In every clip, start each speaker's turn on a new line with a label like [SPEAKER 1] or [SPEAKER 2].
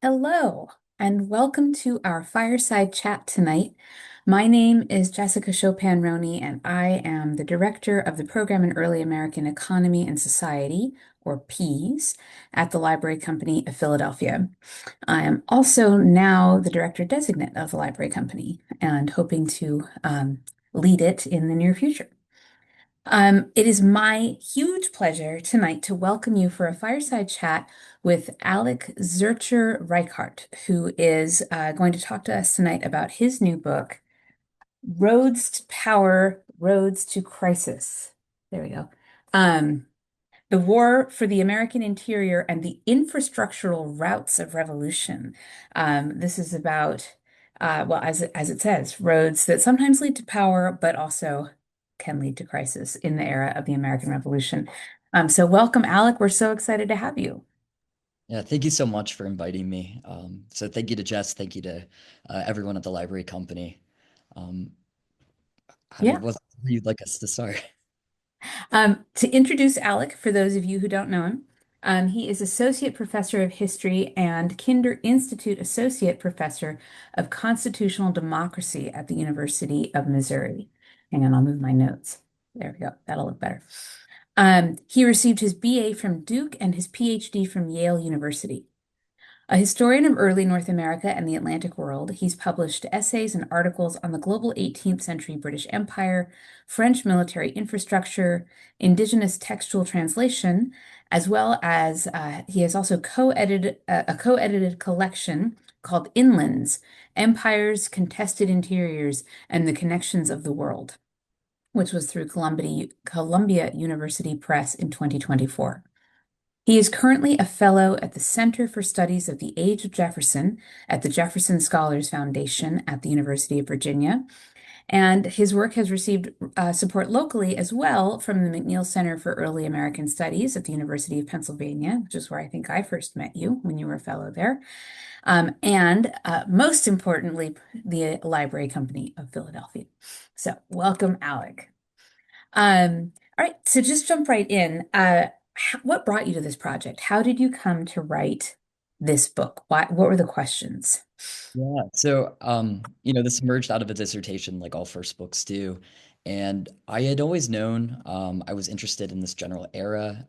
[SPEAKER 1] Hello, and welcome to our fireside chat tonight. My name is Jessica Chopin-Roney, and I am the director of the Program in Early American Economy and Society, or PEAS, at the Library Company of Philadelphia. I am also now the director designate of the Library Company and hoping to lead it in the near future. It is my huge pleasure tonight to welcome you for a fireside chat with Alec Zurcher Reichardt, who is going to talk to us tonight about his new book, Roads to Power, Roads to Crisis. There we go. Um, the War for the American Interior and the Infrastructural Routes of Revolution. This is about, well, as it says, roads that sometimes lead to power, but also can lead to crisis in the era of the American Revolution. So welcome, Alec. We're so excited to have you.
[SPEAKER 2] Yeah, thank you so much for inviting me. So thank you to Jess, thank you to everyone at the library company. Um,
[SPEAKER 1] Yeah.
[SPEAKER 2] where you'd like us to start?
[SPEAKER 1] To introduce Alec, for those of you who don't know him, he is Associate Professor of History and Kinder Institute Associate Professor of Constitutional Democracy at the University of Missouri. Hang on, I'll move my notes. There we go. That'll look better. He received his BA from Duke and his PhD from Yale University. A historian of early North America and the Atlantic world, he's published essays and articles on the global 18th century British Empire, French military infrastructure, Indigenous textual translation, as well as he has also co-edited a co-edited collection called Inlands: Empires, Contested Interiors, and the Connections of the World, which was through Columbia University Press in 2024. He is currently a fellow at the Center for Studies of the Age of Jefferson at the Jefferson Scholars Foundation at the University of Virginia. And his work has received support locally as well from the McNeil Center for Early American Studies at the University of Pennsylvania, which is where I think I first met you when you were a fellow there. And most importantly, the Library Company of Philadelphia. So, welcome, Alec. All right, so just jump right in. What brought you to this project? How did you come to write this book? What were the questions?
[SPEAKER 2] Yeah, this emerged out of a dissertation like all first books do. And I had always known I was interested in this general era.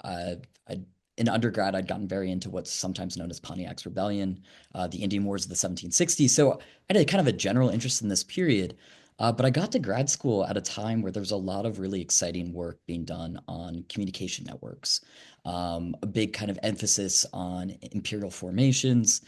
[SPEAKER 2] In undergrad, I'd gotten very into what's sometimes known as Pontiac's Rebellion, the Indian Wars of the 1760s. So I had a kind of a general interest in this period. But I got to grad school at a time where there was a lot of really exciting work being done on communication networks, a big kind of emphasis on imperial formations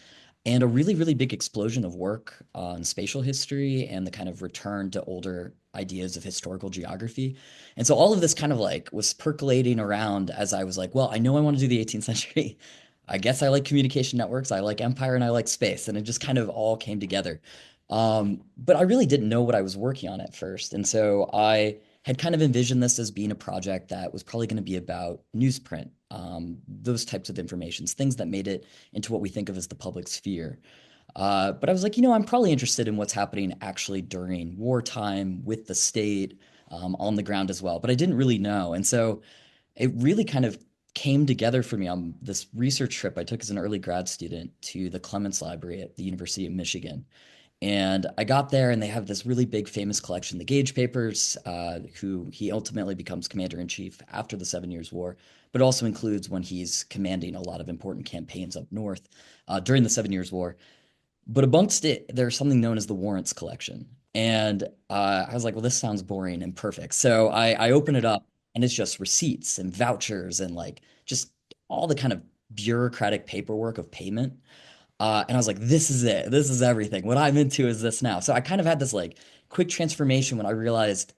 [SPEAKER 2] and a really, really big explosion of work on spatial history and the kind of return to older ideas of historical geography. And so all of this kind of like was percolating around as I was like, well, I know I want to do the 18th century. I guess I like communication networks, I like empire, and I like space. And it just kind of all came together. But I really didn't know what I was working on at first. And so I had kind of envisioned this as being a project that was probably going to be about newsprint, those types of informations, things that made it into what we think of as the public sphere. But I was like, I'm probably interested in what's happening actually during wartime with the state on the ground as well. But I didn't really know. And so it really kind of came together for me on this research trip I took as an early grad student to the Clements Library at the University of Michigan. And I got there, and they have this really big, famous collection, the Gage Papers, who he ultimately becomes commander in chief after the Seven Years' War, but also includes when he's commanding a lot of important campaigns up north during the Seven Years' War. But amongst it, there's something known as the Warrants Collection. And I was like, well, this sounds boring and perfect. So I open it up, and it's just receipts and vouchers and like just all the kind of bureaucratic paperwork of payment. And I was like, this is it. This is everything. What I'm into is this now. So I kind of had this like quick transformation when I realized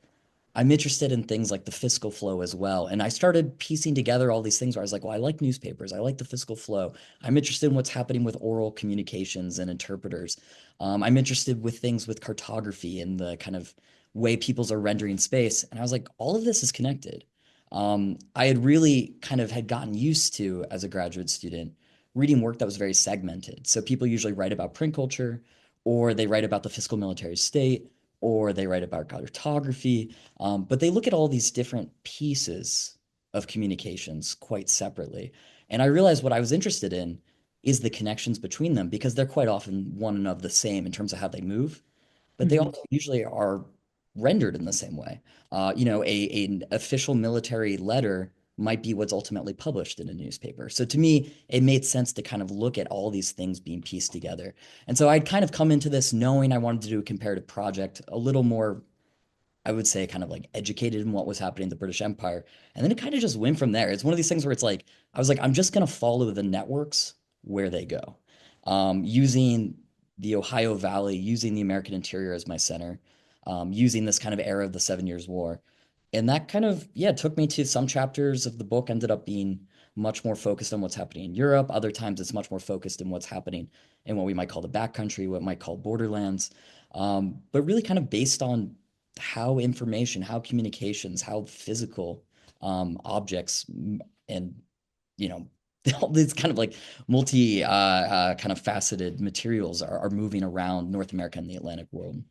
[SPEAKER 2] I'm interested in things like the fiscal flow as well. And I started piecing together all these things where I was like, well, I like newspapers. I like the fiscal flow. I'm interested in what's happening with oral communications and interpreters. I'm interested with things with cartography and the kind of way peoples are rendering space. And I was like, all of this is connected. I had really kind of had gotten used to, as a graduate student, reading work that was very segmented. So people usually write about print culture, or they write about the fiscal military state, or they write about cartography. But they look at all these different pieces of communications quite separately. And I realized what I was interested in is the connections between them because they're quite often one and of the same in terms of how they move, but they
[SPEAKER 1] Mhm.
[SPEAKER 2] also usually are rendered in the same way. You know, an official military letter might be what's ultimately published in a newspaper. So to me, it made sense to kind of look at all these things being pieced together. And so I'd kind of come into this knowing I wanted to do a comparative project a little more, I would say, kind of like educated in what was happening in the British Empire. And then it kind of just went from there. It's one of these things where it's like, I was like, I'm just going to follow the networks where they go, using the Ohio Valley, using the American interior as my center, using this kind of era of the Seven Years' War. And that kind of, yeah, took me to some chapters of the book ended up being much more focused on what's happening in Europe. Other times it's much more focused in what's happening in what we might call the backcountry, what we might call borderlands. But really kind of based on how information, how communications, how physical objects and you know all these kind of like multi kind of faceted materials are moving around North America and the Atlantic world.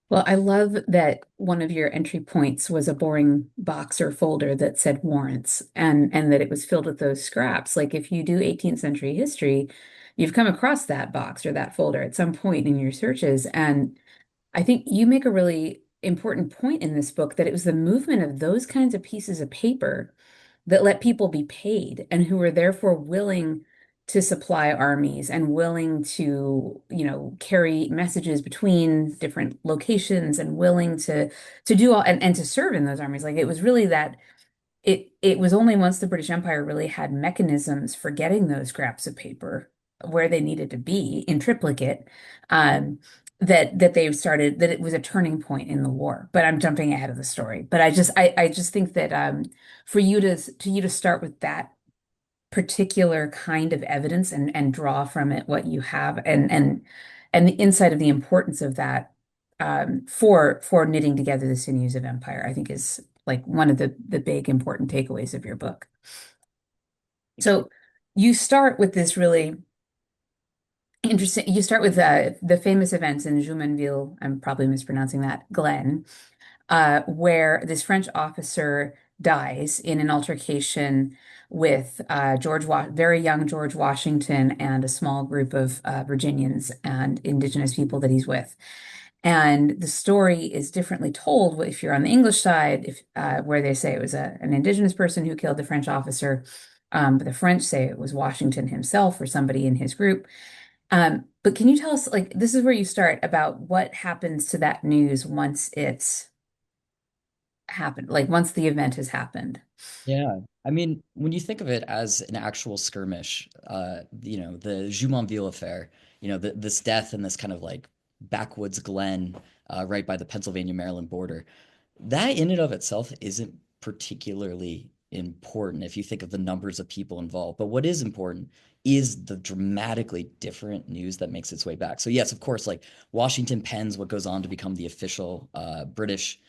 [SPEAKER 1] Well, I love that one of your entry points was a boring box or folder that said warrants and that it was filled with those scraps. Like if you do 18th century history, you've come across that box or that folder at some point in your searches. And I think you make a really important point in this book that it was the movement of those kinds of pieces of paper that let people be paid and who were therefore willing to supply armies and willing to, carry messages between different locations and willing to do all and to serve in those armies. Like it was really that it was only once the British Empire really had mechanisms for getting those scraps of paper where they needed to be in triplicate, um, that they started that it was a turning point in the war. But I'm jumping ahead of the story. But I just think that for you to start with that particular kind of evidence and draw from it what you have and the insight of the importance of that for knitting together the sinews of empire, I think is like one of the big important takeaways of your book. So you start with this really interesting, you start with the famous events in Jumonville, I'm probably mispronouncing that, Glen, where this French officer dies in an altercation with very young George Washington and a small group of Virginians and Indigenous people that he's with. And the story is differently told if you're on the English side, if where they say it was an Indigenous person who killed the French officer, but the French say it was Washington himself or somebody in his group. But can you tell us, like, this is where you start about what happens to that news once it's happened, like once the event has happened.
[SPEAKER 2] Yeah. I mean, when you think of it as an actual skirmish, the Jumonville affair, this death in this kind of like backwoods glen right by the Pennsylvania-Maryland border, that in and of itself isn't particularly important if you think of the numbers of people involved. But what is important is the dramatically different news that makes its way back. So yes, of course, like Washington pens what goes on to become the official British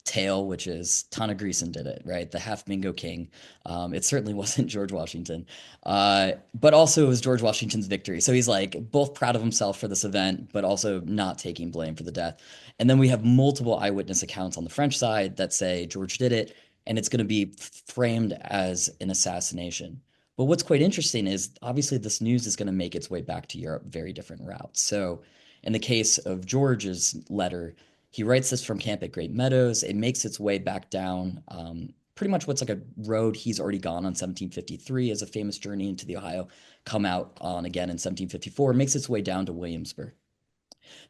[SPEAKER 2] tale, which is Tana Greason did it, right? The half Mingo King. It certainly wasn't George Washington, but also it was George Washington's victory. So he's like both proud of himself for this event, but also not taking blame for the death. And then we have multiple eyewitness accounts on the French side that say George did it, and it's going to be framed as an assassination. But what's quite interesting is obviously this news is going to make its way back to Europe very different routes. So in the case of George's letter, he writes this from camp at Great Meadows. It makes its way back down, pretty much what's like a road he's already gone on 1753 as a famous journey into the Ohio, come out on again in 1754, makes its way down to Williamsburg.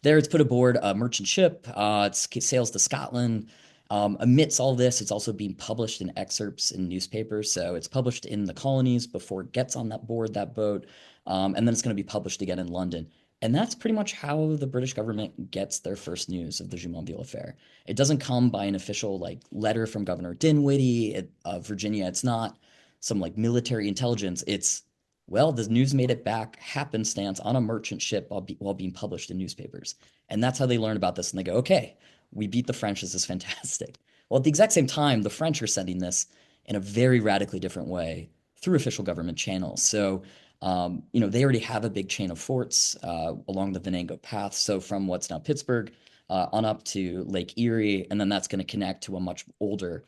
[SPEAKER 2] There, it's put aboard a merchant ship. It sails to Scotland. Amidst all this, it's also being published in excerpts in newspapers. So it's published in the colonies before it gets on that board, that boat. And then it's going to be published again in London. And that's pretty much how the British government gets their first news of the Jumonville affair. It doesn't come by an official like letter from Governor Dinwiddie of Virginia. It's not some like military intelligence. It's well, the news made it back happenstance on a merchant ship while being published in newspapers. And that's how they learn about this. And they go, okay, we beat the French. This is fantastic. Well, at the exact same time, the French are sending this in a very radically different way through official government channels. So, they already have a big chain of forts along the Venango Path. So from what's now Pittsburgh on up to Lake Erie, and then that's going to connect to a much older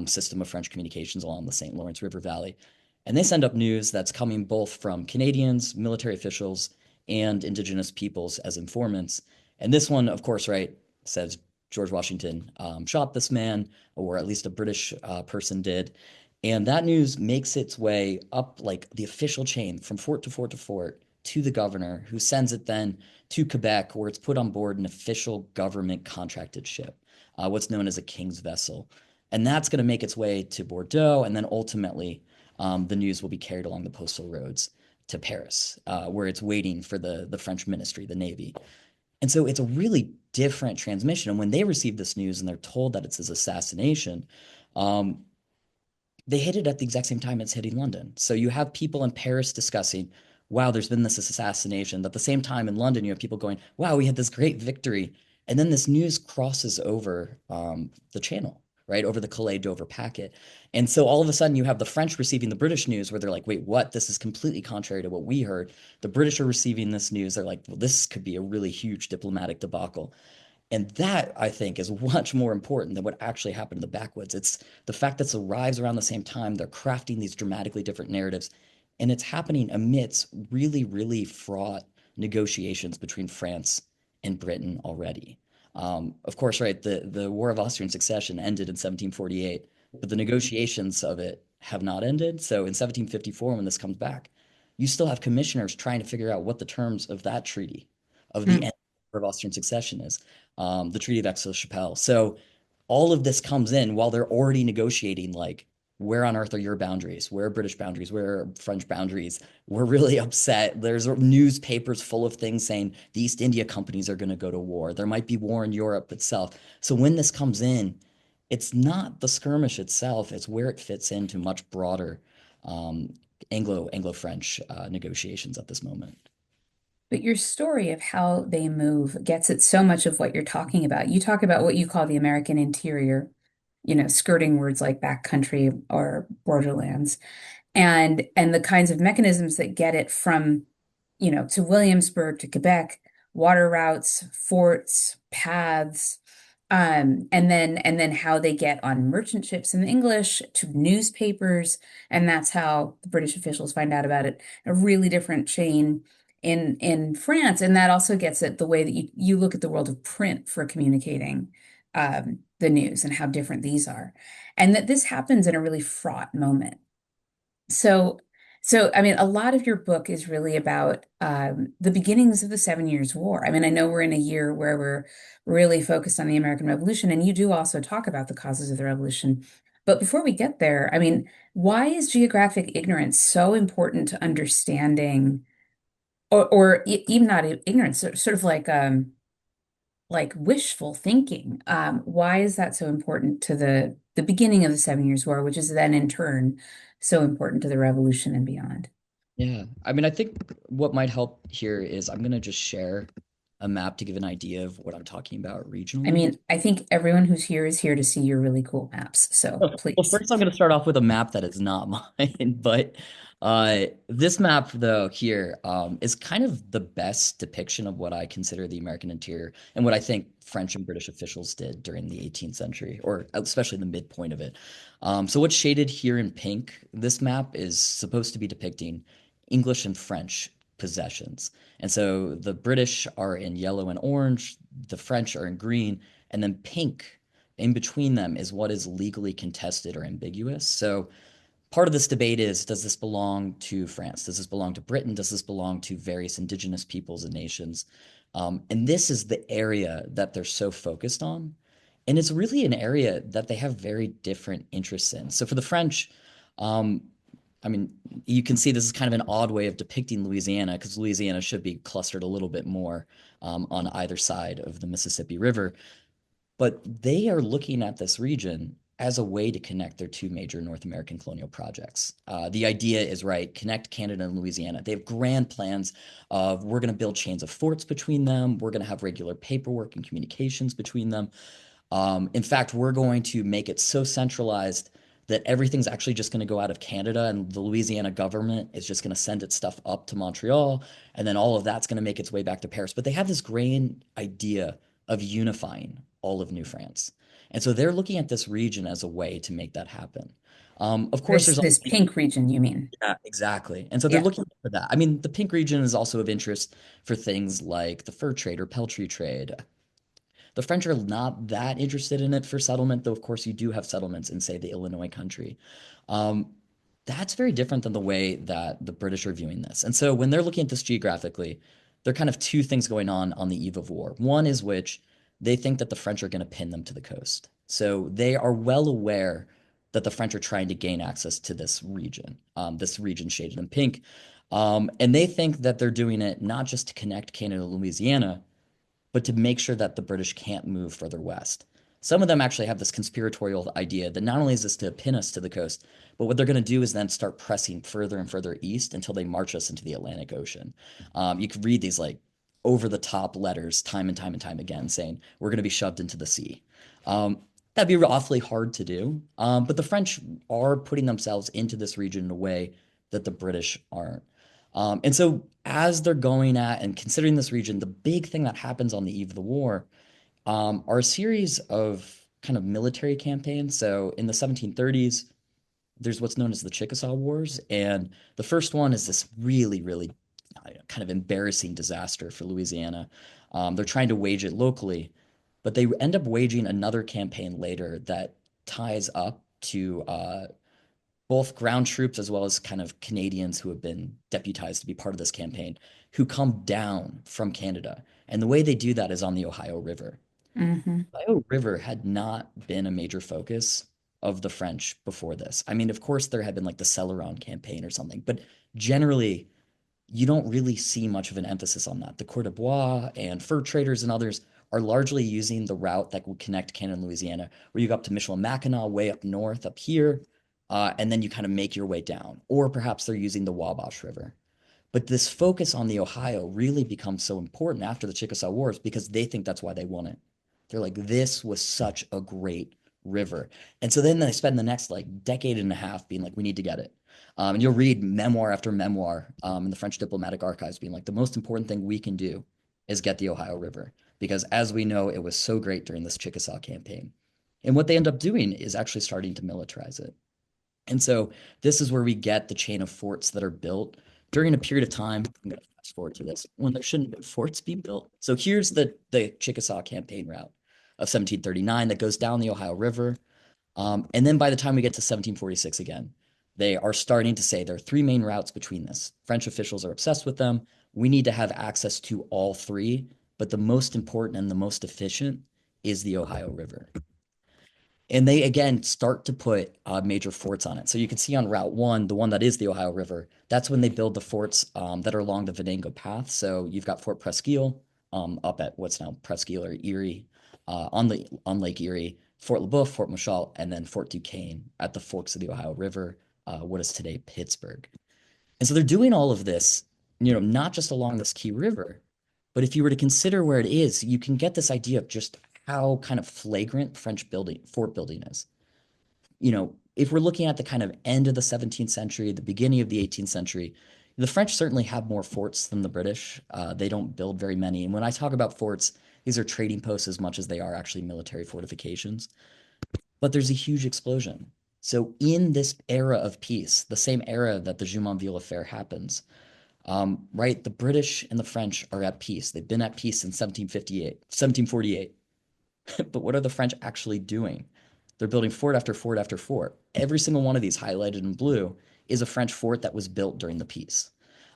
[SPEAKER 2] system of French communications along the St. Lawrence River Valley. And they send up news that's coming both from Canadians, military officials, and Indigenous peoples as informants. And this one, of course, right, says George Washington shot this man, or at least a British person did. And that news makes its way up like the official chain from fort to fort to fort to the governor, who sends it then to Quebec, where it's put on board an official government contracted ship, what's known as a king's vessel. And that's going to make its way to Bordeaux. And then ultimately, the news will be carried along the postal roads to Paris, where it's waiting for the French ministry, the Navy. And so it's a really different transmission. And when they receive this news and they're told that it's his assassination, um, they hit it at the exact same time it's hitting London. So you have people in Paris discussing, wow, there's been this assassination. At the same time in London, you have people going, wow, we had this great victory. And then this news crosses over the channel, right, over the Calais Dover packet. And so all of a sudden you have the French receiving the British news where they're like, wait, what? This is completely contrary to what we heard. The British are receiving this news. They're like, well, this could be a really huge diplomatic debacle. And that, I think, is much more important than what actually happened in the backwoods. It's the fact that it arrives around the same time. They're crafting these dramatically different narratives. And it's happening amidst really, really fraught negotiations between France and Britain already. Of course, right, the War of Austrian Succession ended in 1748, but the negotiations of it have not ended. So in 1754, when this comes back, you still have commissioners trying to figure out what the terms of that treaty, of the end
[SPEAKER 1] Mm.
[SPEAKER 2] of the War of Austrian Succession is, the Treaty of Aix-la-Chapelle. So all of this comes in while they're already negotiating, like, where on earth are your boundaries? Where are British boundaries? Where are French boundaries? We're really upset. There's newspapers full of things saying the East India companies are going to go to war. There might be war in Europe itself. So when this comes in, it's not the skirmish itself, it's where it fits into much broader um, Anglo-French negotiations at this moment.
[SPEAKER 1] But your story of how they move gets at so much of what you're talking about. You talk about what you call the American interior, skirting words like backcountry or borderlands, and the kinds of mechanisms that get it from, to Williamsburg to Quebec, water routes, forts, paths, and then how they get on merchant ships in English to newspapers, and that's how the British officials find out about it. A really different chain in France, and that also gets at the way that you look at the world of print for communicating the news and how different these are, and that this happens in a really fraught moment. So, so I mean, a lot of your book is really about the beginnings of the Seven Years' War. I mean, I know we're in a year where we're really focused on the American Revolution, and you do also talk about the causes of the revolution. But before we get there, I mean, why is geographic ignorance so important to understanding, or even not ignorance, sort of like wishful thinking? Why is that so important to the beginning of the Seven Years' War, which is then in turn so important to the revolution and beyond?
[SPEAKER 2] Yeah, I mean, I think what might help here is I'm gonna just share a map to give an idea of what I'm talking about
[SPEAKER 1] I
[SPEAKER 2] regionally.
[SPEAKER 1] mean, I think everyone who's here is here to see your really cool maps. So
[SPEAKER 2] Well,
[SPEAKER 1] please.
[SPEAKER 2] first I'm going to start off with a map that is not mine, but this map though here is kind of the best depiction of what I consider the American interior and what I think French and British officials did during the 18th century, or especially the midpoint of it. So what's shaded here in pink, this map is supposed to be depicting English and French possessions. And so the British are in yellow and orange, the French are in green, and then pink in between them is what is legally contested or ambiguous. So part of this debate is, does this belong to France? Does this belong to Britain? Does this belong to various indigenous peoples and nations? And this is the area that they're so focused on. And it's really an area that they have very different interests in. So for the French, um, I mean, you can see this is kind of an odd way of depicting Louisiana because Louisiana should be clustered a little bit more on either side of the Mississippi River. But they are looking at this region as a way to connect their two major North American colonial projects. The idea is, right, connect Canada and Louisiana. They have grand plans of we're going to build chains of forts between them. We're going to have regular paperwork and communications between them. In fact, we're going to make it so centralized that everything's actually just going to go out of Canada and the Louisiana government is just going to send its stuff up to Montreal. And then all of that's going to make its way back to Paris. But they have this grand idea of unifying all of New France. And so they're looking at this region as a way to make that happen. Of course,
[SPEAKER 1] This
[SPEAKER 2] there's
[SPEAKER 1] this
[SPEAKER 2] also
[SPEAKER 1] pink region, you mean?
[SPEAKER 2] yeah, exactly. And so they're
[SPEAKER 1] Yeah.
[SPEAKER 2] looking for that. I mean, the pink region is also of interest for things like the fur trade or peltry trade. The French are not that interested in it for settlement, though, of course, you do have settlements in, say, the Illinois country. Um, that's very different than the way that the British are viewing this. And so when they're looking at this geographically, there are kind of two things going on the eve of war. One is which they think that the French are going to pin them to the coast. So they are well aware that the French are trying to gain access to this region shaded in pink. And they think that they're doing it not just to connect Canada and Louisiana, but to make sure that the British can't move further west. Some of them actually have this conspiratorial idea that not only is this to pin us to the coast, but what they're going to do is then start pressing further and further east until they march us into the Atlantic Ocean. You could read these like over the top letters time and time and time again saying we're going to be shoved into the sea. That'd be awfully hard to do, but the French are putting themselves into this region in a way that the British aren't. And so, as they're going at and considering this region, the big thing that happens on the eve of the war are a series of kind of military campaigns. So, in the 1730s, there's what's known as the Chickasaw Wars. And the first one is this really, really kind of embarrassing disaster for Louisiana. They're trying to wage it locally, but they end up waging another campaign later that ties up to both ground troops as well as kind of Canadians who have been deputized to be part of this campaign who come down from Canada. And the way they do that is on the Ohio River.
[SPEAKER 1] Hmm.
[SPEAKER 2] The Ohio River had not been a major focus of the French before this. I mean, of course, there had been like the Celeron campaign or something, but generally, you don't really see much of an emphasis on that. The Coeur de Bois and fur traders and others are largely using the route that would connect Canada and Louisiana, where you go up to Michilimackinac, way up north, up here, and then you kind of make your way down. Or perhaps they're using the Wabash River. But this focus on the Ohio really becomes so important after the Chickasaw Wars because they think that's why they won it. They're like, this was such a great river. And so then they spend the next like decade and a half being like, we need to get it. And you'll read memoir after memoir in the French diplomatic archives being like, the most important thing we can do is get the Ohio River. Because as we know, it was so great during this Chickasaw campaign. And what they end up doing is actually starting to militarize it. And so this is where we get the chain of forts that are built during a period of time. I'm going to fast forward to this when there shouldn't have been forts being built. So here's the Chickasaw campaign route of 1739 that goes down the Ohio River. And then by the time we get to 1746 again, they are starting to say there are three main routes between this. French officials are obsessed with them. We need to have access to all three, but the most important and the most efficient is the Ohio River. And they again start to put major forts on it. So you can see on Route 1, the one that is the Ohio River, that's when they build the forts that are along the Venango Path. So you've got Fort Presqu'île up at what's now Presqu'île or Erie on Lake Erie, Fort Le Boeuf, Fort Machal, and then Fort Duquesne at the forks of the Ohio River, what is today Pittsburgh. And so they're doing all of this, not just along this key river, but if you were to consider where it is, you can get this idea of just how kind of flagrant French fort building is. If we're looking at the kind of end of the 17th century, the beginning of the 18th century, the French certainly have more forts than the British. They don't build very many. And when I talk about forts, these are trading posts as much as they are actually military fortifications. But there's a huge explosion. So in this era of peace, the same era that the Jumonville affair happens, right? The British and the French are at peace. They've been at peace since 1758, 1748. But what are the French actually doing? They're building fort after fort after fort. Every single one of these highlighted in blue is a French fort that was built during the peace.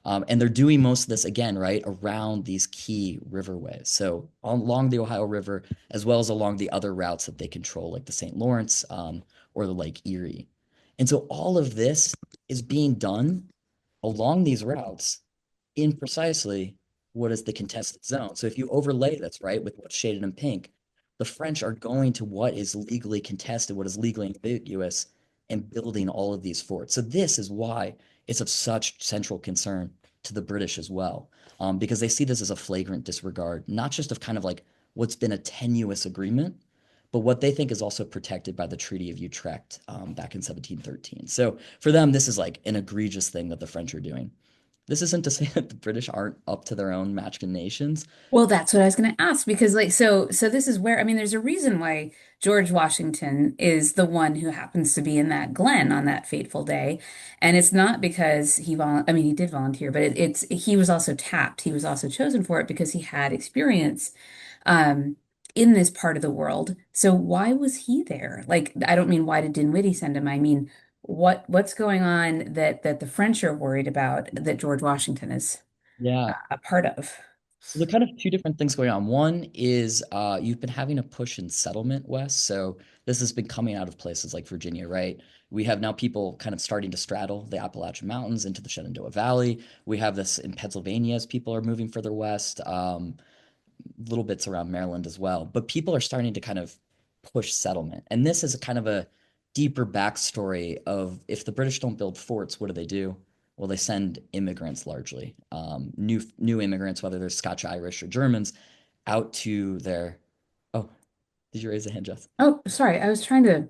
[SPEAKER 2] And they're doing most of this again, right, around these key riverways. So along the Ohio River, as well as along the other routes that they control, like the St. Lawrence or the Lake Erie. And so all of this is being done along these routes in precisely what is the contested zone. So if you overlay this, right, with what's shaded in pink, the French are going to what is legally contested, what is legally ambiguous, and building all of these forts. So this is why it's of such central concern to the British as well, because they see this as a flagrant disregard, not just of kind of like what's been a tenuous agreement, but what they think is also protected by the Treaty of Utrecht back in 1713. So for them, this is like an egregious thing that the French are doing. this isn't to say that the British aren't up to their own machinations.
[SPEAKER 1] Well, that's what I was going to ask because so this is where I mean there's a reason why George Washington is the one who happens to be in that glen on that fateful day. And it's not because I mean he did volunteer, but it's he was also tapped. He was also chosen for it because he had experience um in this part of the world. So why was he there? Like I don't mean why did Dinwiddie send him? I mean what's going on that the French are worried about that George Washington is
[SPEAKER 2] Yeah.
[SPEAKER 1] a part of?
[SPEAKER 2] So there are kind of two different things going on. One is you've been having a push in settlement west. So this has been coming out of places like Virginia, right? We have now people kind of starting to straddle the Appalachian Mountains into the Shenandoah Valley. We have this in Pennsylvania as people are moving further west. Little bits around Maryland as well. But people are starting to kind of push settlement. And this is a kind of a deeper backstory of if the British don't build forts, what do? Well, they send immigrants largely, new immigrants, whether they're Scotch Irish or Germans, out to their. Oh, did you raise a hand, Jess?
[SPEAKER 1] Oh, sorry. I was trying to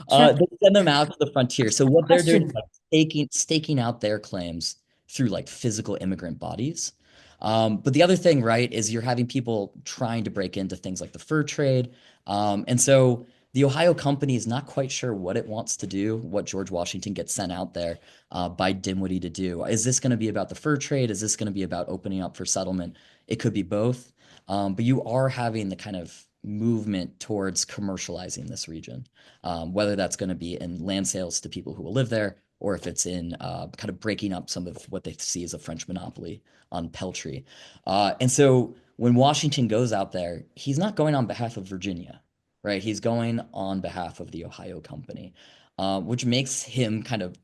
[SPEAKER 1] check
[SPEAKER 2] They send them out to the frontier. So
[SPEAKER 1] a
[SPEAKER 2] what they're doing is
[SPEAKER 1] question.
[SPEAKER 2] like staking out their claims through like physical immigrant bodies. But the other thing, right, is you're having people trying to break into things like the fur trade. And so the Ohio Company is not quite sure what it wants to do, what George Washington gets sent out there by Dinwiddie to do. Is this going to be about the fur trade? Is this going to be about opening up for settlement? It could be both. But you are having the kind of movement towards commercializing this region, whether that's going to be in land sales to people who will live there, or if it's in kind of breaking up some of what they see as a French monopoly on peltry. And so when Washington goes out there, he's not going on behalf of Virginia, right? He's going on behalf of the Ohio Company, which makes him kind of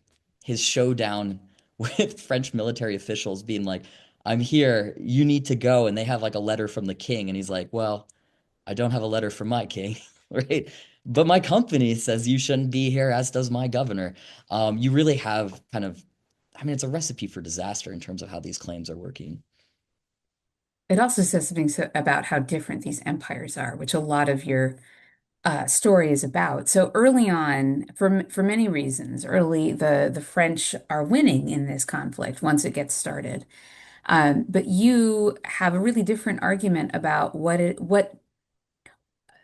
[SPEAKER 2] his showdown with French military officials being like, I'm here, you need to go. And they have like a letter from the king. And he's like, well, I don't have a letter from my king, right? But my company says you shouldn't be here, as does my governor. You really have kind of, I mean, it's a recipe for disaster in terms of how these claims are working.
[SPEAKER 1] It also says something about how different these empires are, which a lot of your story is about. So early on, for many reasons, early the French are winning in this conflict once it gets started. But you have a really different argument about what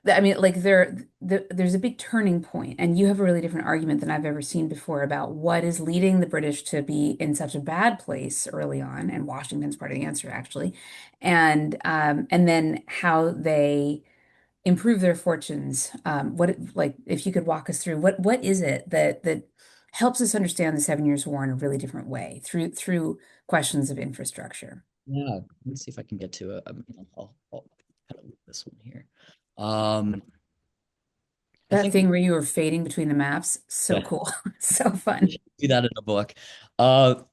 [SPEAKER 1] I mean, like there's a big turning point, and you have a really different argument than I've ever seen before about what is leading the British to be in such a bad place early on, and Washington's part of the answer actually, and then how they improve their fortunes. Like if you could walk us through what is it that helps us understand the Seven Years' War in a really different way through questions of infrastructure.
[SPEAKER 2] Yeah, let me see if I can get to it. I'll kind of look this one here. Um, I
[SPEAKER 1] That
[SPEAKER 2] think,
[SPEAKER 1] thing where you were fading between the maps, so
[SPEAKER 2] yeah.
[SPEAKER 1] cool, so
[SPEAKER 2] We
[SPEAKER 1] fun.
[SPEAKER 2] should do that in a book.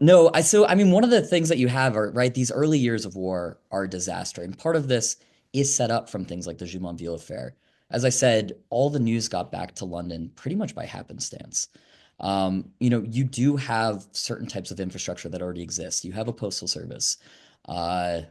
[SPEAKER 2] No, I mean one of the things that you have are right, these early years of war are a disaster. And part of this is set up from things like the Jumonville affair. As I said, all the news got back to London pretty much by happenstance. You do have certain types of infrastructure that already exist. You have a postal service. Uh,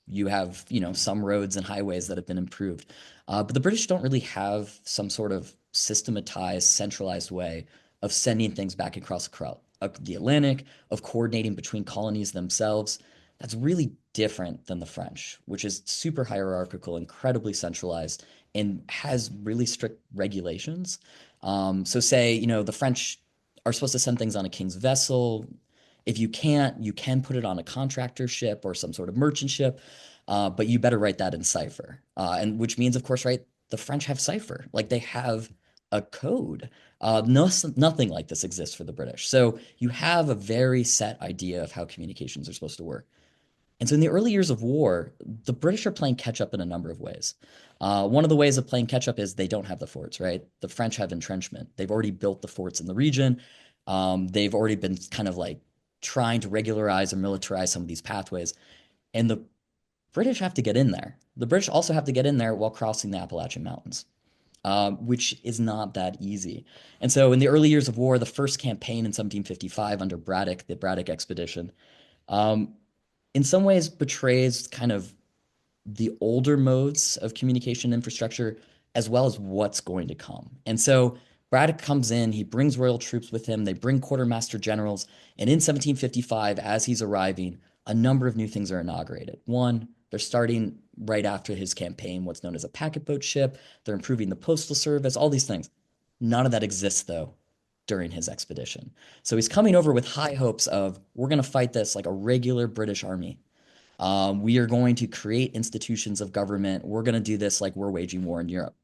[SPEAKER 2] you have, some roads and highways that have been improved. But the British don't really have some sort of systematized, centralized way of sending things back across the Atlantic, of coordinating between colonies themselves. That's really different than the French, which is super hierarchical, incredibly centralized, and has really strict regulations. So say, the French are supposed to send things on a king's vessel. If you can't, you can put it on a contractor ship or some sort of merchant ship, but you better write that in cipher. And which means, of course, right, the French have cipher. Like they have a code. No, nothing like this exists for the British. So you have a very set idea of how communications are supposed to work. And so in the early years of war, the British are playing catch up in a number of ways. One of the ways of playing catch up is they don't have the forts, right? The French have entrenchment. They've already built the forts in the region. They've already been kind of like trying to regularize or militarize some of these pathways. And the British have to get in there. The British also have to get in there while crossing the Appalachian Mountains, which is not that easy. And so in the early years of war, the first campaign in 1755 under Braddock, the Braddock expedition, um, in some ways betrays kind of the older modes of communication infrastructure as well as what's going to come. And so Braddock comes in, he brings royal troops with him, they bring quartermaster generals, and in 1755, as he's arriving, a number of new things are inaugurated. One, they're starting right after his campaign, what's known as a packet boat ship. They're improving the postal service, all these things. None of that exists, though, during his expedition. So he's coming over with high hopes of, we're going to fight this like a regular British army. We are going to create institutions of government. We're going to do this like we're waging war in Europe.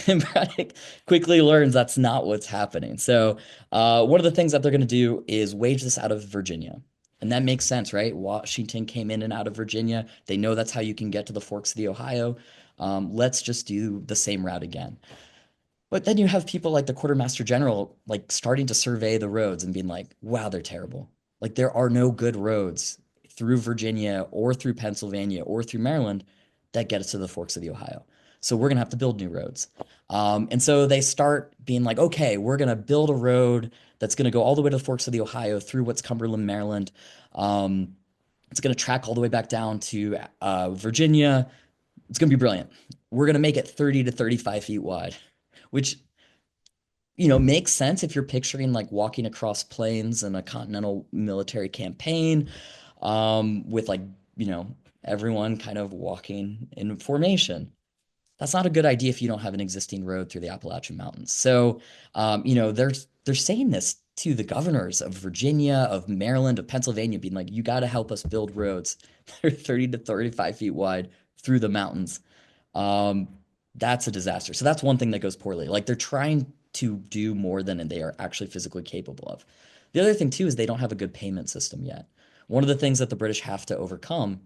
[SPEAKER 2] And Braddock quickly learns that's not what's happening. So, one of the things that they're going to do is wage this out of Virginia. And that makes sense, right? Washington came in and out of Virginia. They know that's how you can get to the forks of the Ohio. Let's just do the same route again. But then you have people like the quartermaster general like starting to survey the roads and being like, wow, they're terrible. Like there are no good roads through Virginia or through Pennsylvania or through Maryland that get us to the forks of the Ohio. So we're gonna have to build new roads. And so they start being like, okay, we're gonna build a road that's gonna go all the way to the forks of the Ohio through what's Cumberland, Maryland. Um, it's gonna track all the way back down to Virginia. It's gonna be brilliant. We're gonna make it 30 to 35 feet wide, which makes sense if you're picturing like walking across plains in a continental military campaign, with like, you know, everyone kind of walking in formation. That's not a good idea if you don't have an existing road through the Appalachian Mountains. So, they're saying this to the governors of Virginia, of Maryland, of Pennsylvania, being like, you got to help us build roads that are 30 to 35 feet wide through the mountains. Um, that's a disaster. So that's one thing that goes poorly. Like they're trying to do more than they are actually physically capable of. The other thing too is they don't have a good payment system yet. One of the things that the British have to overcome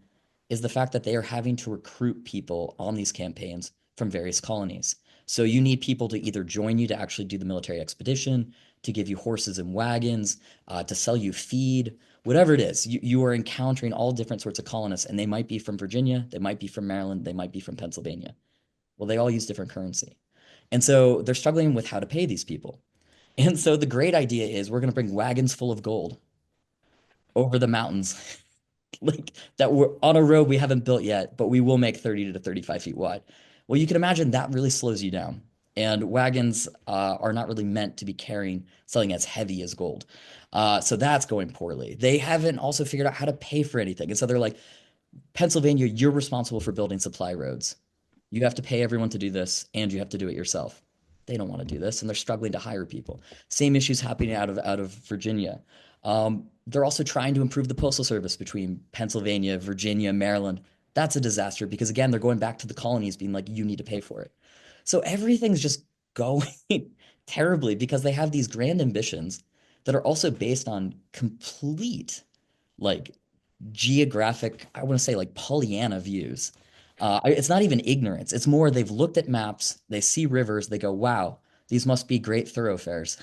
[SPEAKER 2] is the fact that they are having to recruit people on these campaigns from various colonies. So you need people to either join you to actually do the military expedition, to give you horses and wagons, to sell you feed, whatever it is. You are encountering all different sorts of colonists, and they might be from Virginia, they might be from Maryland, they might be from Pennsylvania. Well, they all use different currency. And so they're struggling with how to pay these people. And so the great idea is we're going to bring wagons full of gold over the mountains, like that we're on a road we haven't built yet, but we will make 30 to 35 feet wide. Well, you can imagine that really slows you down. And wagons are not really meant to be carrying something as heavy as gold. So that's going poorly. They haven't also figured out how to pay for anything. And so they're like, Pennsylvania, you're responsible for building supply roads. You have to pay everyone to do this, and you have to do it yourself. They don't want to do this, and they're struggling to hire people. Same issues happening out of Virginia. They're also trying to improve the postal service between Pennsylvania, Virginia, Maryland. That's a disaster because again, they're going back to the colonies, being like, you need to pay for it. So everything's just going terribly because they have these grand ambitions that are also based on complete like geographic, I want to say like Pollyanna views. It's not even ignorance. It's more they've looked at maps, they see rivers, they go, wow, these must be great thoroughfares.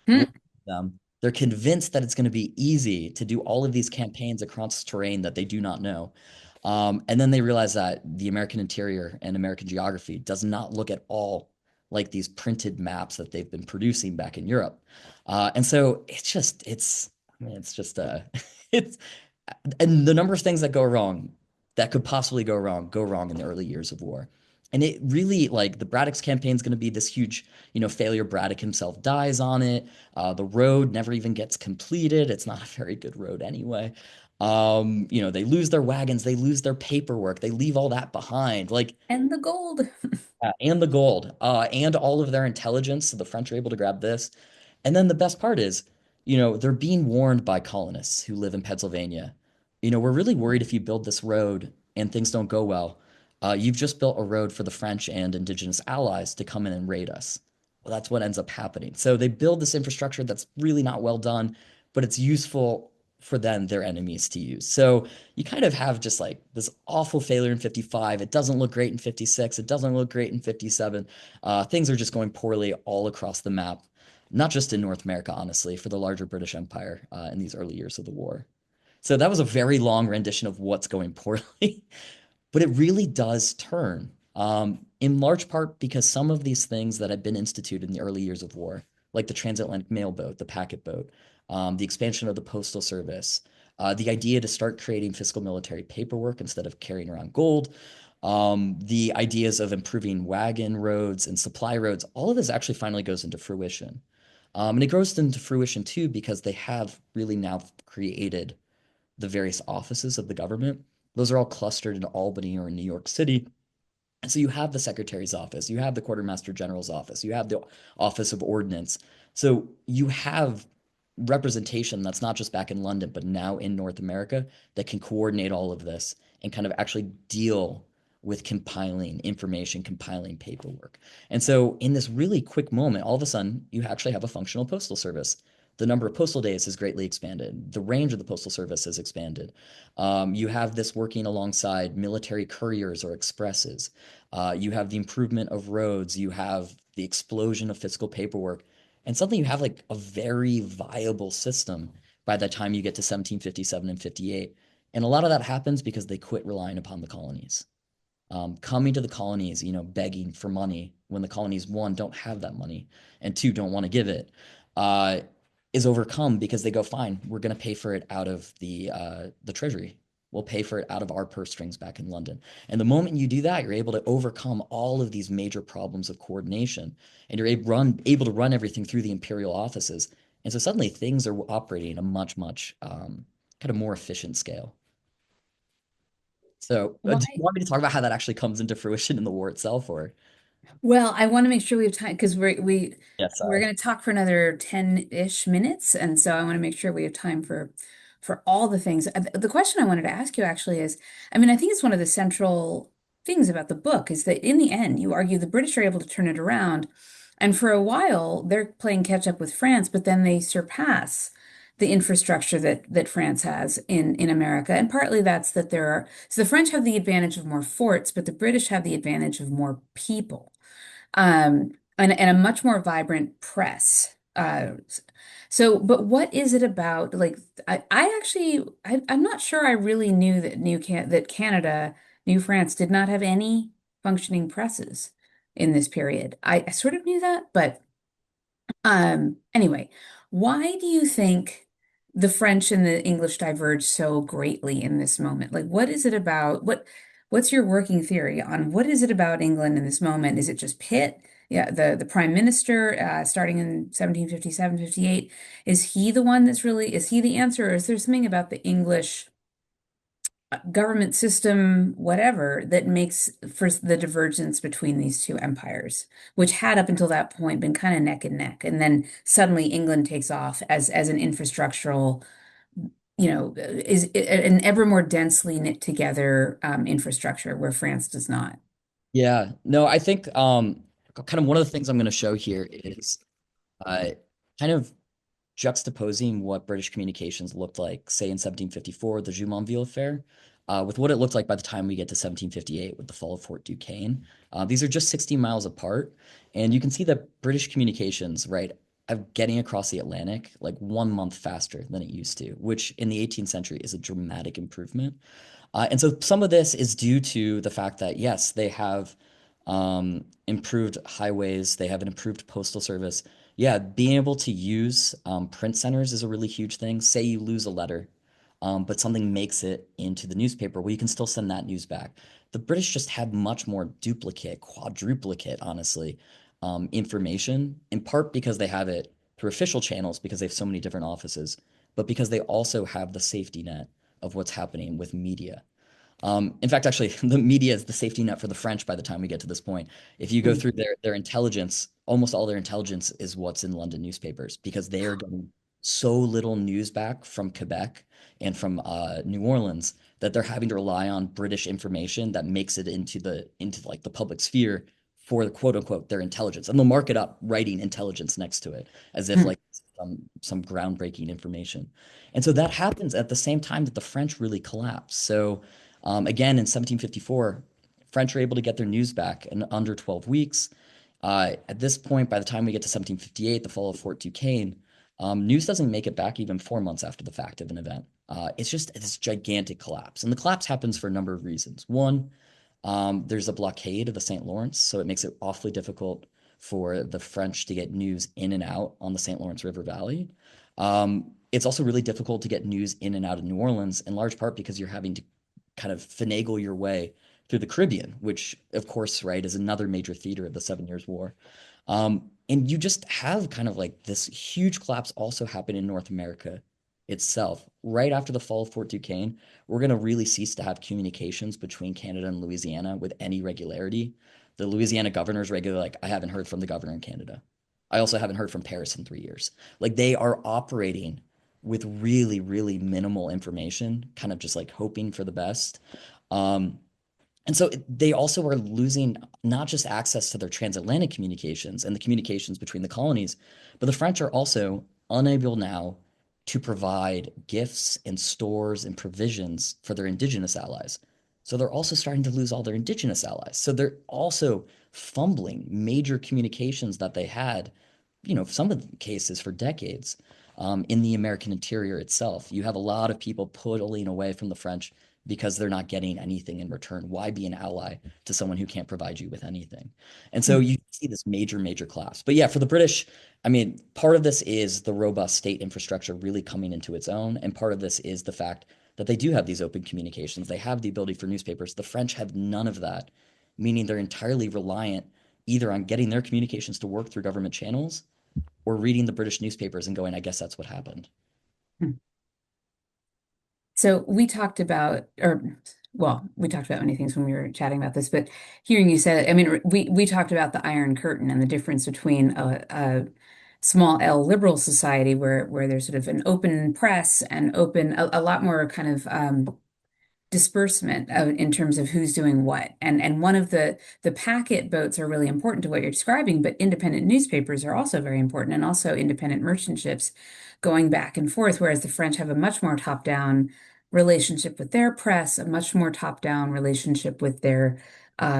[SPEAKER 2] We'll
[SPEAKER 1] Hmm.
[SPEAKER 2] do them. They're convinced that it's going to be easy to do all of these campaigns across terrain that they do not know. And then they realize that the American interior and American geography does not look at all like these printed maps that they've been producing back in Europe. And so I mean, it's just, it's, and the number of things that go wrong that could possibly go wrong in the early years of war. And it really like the Braddock's campaign is going to be this huge, failure. Braddock himself dies on it. The road never even gets completed. It's not a very good road anyway. They lose their wagons, they lose their paperwork, they leave all that behind. Like
[SPEAKER 1] And the gold.
[SPEAKER 2] and the gold, and all of their intelligence. So the French are able to grab this. And then the best part is, they're being warned by colonists who live in Pennsylvania. We're really worried if you build this road and things don't go well. You've just built a road for the French and Indigenous allies to come in and raid us. Well, that's what ends up happening. So they build this infrastructure that's really not well done, but it's useful for them, their enemies, to use. So you kind of have just like this awful failure in 55. It doesn't look great in 56. It doesn't look great in 57. Things are just going poorly all across the map, not just in North America, honestly, for the larger British Empire in these early years of the war. So that was a very long rendition of what's going poorly, but it really does turn, in large part because some of these things that had been instituted in the early years of war, like the transatlantic mail boat, the packet boat, the expansion of the postal service, the idea to start creating fiscal military paperwork instead of carrying around gold, The ideas of improving wagon roads and supply roads, all of this actually finally goes into fruition. And it goes into fruition too because they have really now created the various offices of the government. Those are all clustered in Albany or in New York City. And so you have the secretary's office, you have the quartermaster general's office, you have the office of ordnance. So you have representation that's not just back in London, but now in North America that can coordinate all of this and kind of actually deal with compiling information, compiling paperwork. And so in this really quick moment, all of a sudden, you actually have a functional postal service. The number of postal days has greatly expanded. The range of the postal service has expanded. You have this working alongside military couriers or expresses. You have the improvement of roads. You have the explosion of fiscal paperwork. And suddenly you have like a very viable system by the time you get to 1757 and 58. And a lot of that happens because they quit relying upon the colonies. Coming to the colonies, begging for money when the colonies, one, don't have that money, and two, don't want to give it, uh, is overcome because they go, fine, we're going to pay for it out of the treasury. We'll pay for it out of our purse strings back in London. And the moment you do that, you're able to overcome all of these major problems of coordination, and you're able to run everything through the imperial offices. And so suddenly things are operating at a much, much kind of more efficient scale. So, do you
[SPEAKER 1] Why?
[SPEAKER 2] want me to talk about how that actually comes into fruition in the war itself, or?
[SPEAKER 1] Well, I want to make sure we have time because
[SPEAKER 2] Yeah,
[SPEAKER 1] we're
[SPEAKER 2] sorry.
[SPEAKER 1] going to talk for another 10-ish minutes, and so I want to make sure we have time for all the things. The question I wanted to ask you actually is, I mean, I think it's one of the central things about the book is that in the end, you argue the British are able to turn it around, and for a while they're playing catch up with France, but then they surpass the infrastructure that France has in America, and partly that's that there are so the French have the advantage of more forts, but the British have the advantage of more people and a much more vibrant press. So, but what is it about? Like, I actually, I'm not sure I really knew that that Canada, New France, did not have any functioning presses in this period. I sort of knew that, but anyway, why do you think the French and the English diverge so greatly in this moment? Like, what is it about? What's your working theory on what is it about England in this moment? Is it just Pitt? Yeah, the prime minister, starting in 1757, 58, is he the one that's really, is he the answer, or is there something about the English government system, whatever, that makes for the divergence between these two empires, which had up until that point been kind of neck and neck, and then suddenly England takes off as an infrastructural, is an ever more densely knit together infrastructure where France does not.
[SPEAKER 2] Yeah, no, I think kind of one of the things I'm going to show here is uh, kind of juxtaposing what British communications looked like, say in 1754, the Jumonville affair, with what it looked like by the time we get to 1758 with the fall of Fort Duquesne. These are just 60 miles apart, and you can see that British communications, right, of getting across the Atlantic like 1 month faster than it used to, which in the 18th century is a dramatic improvement. And so some of this is due to the fact that, yes, they have improved highways, they have an improved postal service. Yeah, being able to use print centers is a really huge thing. Say you lose a letter, but something makes it into the newspaper, well, you can still send that news back. The British just had much more duplicate, quadruplicate, honestly, information, in part because they have it through official channels because they have so many different offices, but because they also have the safety net of what's happening with media. In fact, actually, the media is the safety net for the French by the time we get to this point. If you go
[SPEAKER 1] Hmm.
[SPEAKER 2] through their intelligence, almost all their intelligence is what's in London newspapers because they are getting so little news back from Quebec and from New Orleans that they're having to rely on British information that makes it into like the public sphere for the quote unquote their intelligence. And they'll mark it up writing intelligence next to it as if
[SPEAKER 1] Hmm.
[SPEAKER 2] like some groundbreaking information. And so that happens at the same time that the French really collapse. So again, in 1754, French are able to get their news back in under 12 weeks. At this point, by the time we get to 1758, the fall of Fort Duquesne, news doesn't make it back even 4 months after the fact of an event. It's just this gigantic collapse. And the collapse happens for a number of reasons. One, there's a blockade of the St. Lawrence, so it makes it awfully difficult for the French to get news in and out on the St. Lawrence River Valley. It's also really difficult to get news in and out of New Orleans, in large part because you're having to kind of finagle your way through the Caribbean, which, of course, right, is another major theater of the Seven Years' War. And you just have kind of like this huge collapse also happen in North America itself. Right after the fall of Fort Duquesne, we're going to really cease to have communications between Canada and Louisiana with any regularity. The Louisiana governor is regularly like, I haven't heard from the governor in Canada. I also haven't heard from Paris in 3 years. Like they are operating with really, really minimal information, kind of just like hoping for the best. Um, and so they also are losing not just access to their transatlantic communications and the communications between the colonies, but the French are also unable now to provide gifts and stores and provisions for their indigenous allies. So they're also starting to lose all their indigenous allies. So they're also fumbling major communications that they had, some of the cases for decades in the American interior itself. You have a lot of people pulling away from the French because they're not getting anything in return. Why be an ally to someone who can't provide you with anything? And so you see this major, major collapse. But yeah, for the British, I mean, part of this is the robust state infrastructure really coming into its own. And part of this is the fact that they do have these open communications. They have the ability for newspapers. The French have none of that, meaning they're entirely reliant either on getting their communications to work through government channels or reading the British newspapers and going, I guess that's what happened.
[SPEAKER 1] So we talked about, or well, we talked about many things when we were chatting about this, but hearing you say that, I mean, we talked about the Iron Curtain and the difference between a small L liberal society where there's sort of an open press and a lot more kind of disbursement in terms of who's doing what. And one of the packet boats are really important to what you're describing, but independent newspapers are also very important, and also independent merchant ships going back and forth, whereas the French have a much more top-down relationship with their press, a much more top-down relationship with their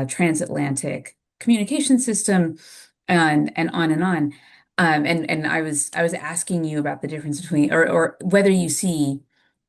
[SPEAKER 1] transatlantic communication system, and on and on. And I was asking you about the difference between, or whether you see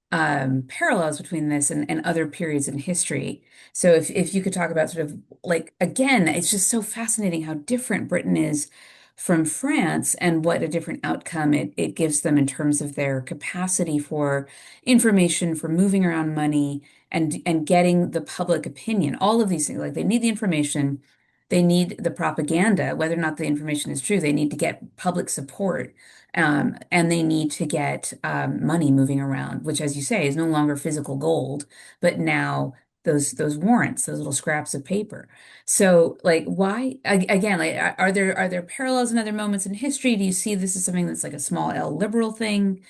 [SPEAKER 1] parallels between this and other periods in history. So if you could talk about sort of like, again, it's just so fascinating how different Britain is from France and what a different outcome it gives them in terms of their capacity for information, for moving around money and getting the public opinion. All of these things, like they need the information, they need the propaganda, whether or not the information is true, they need to get public support. And they need to get money moving around, which, as you say, is no longer physical gold, but now those warrants, those little scraps of paper. So, like, why again? Like, are there parallels in other moments in history? Do you see this as something that's like a small L liberal thing?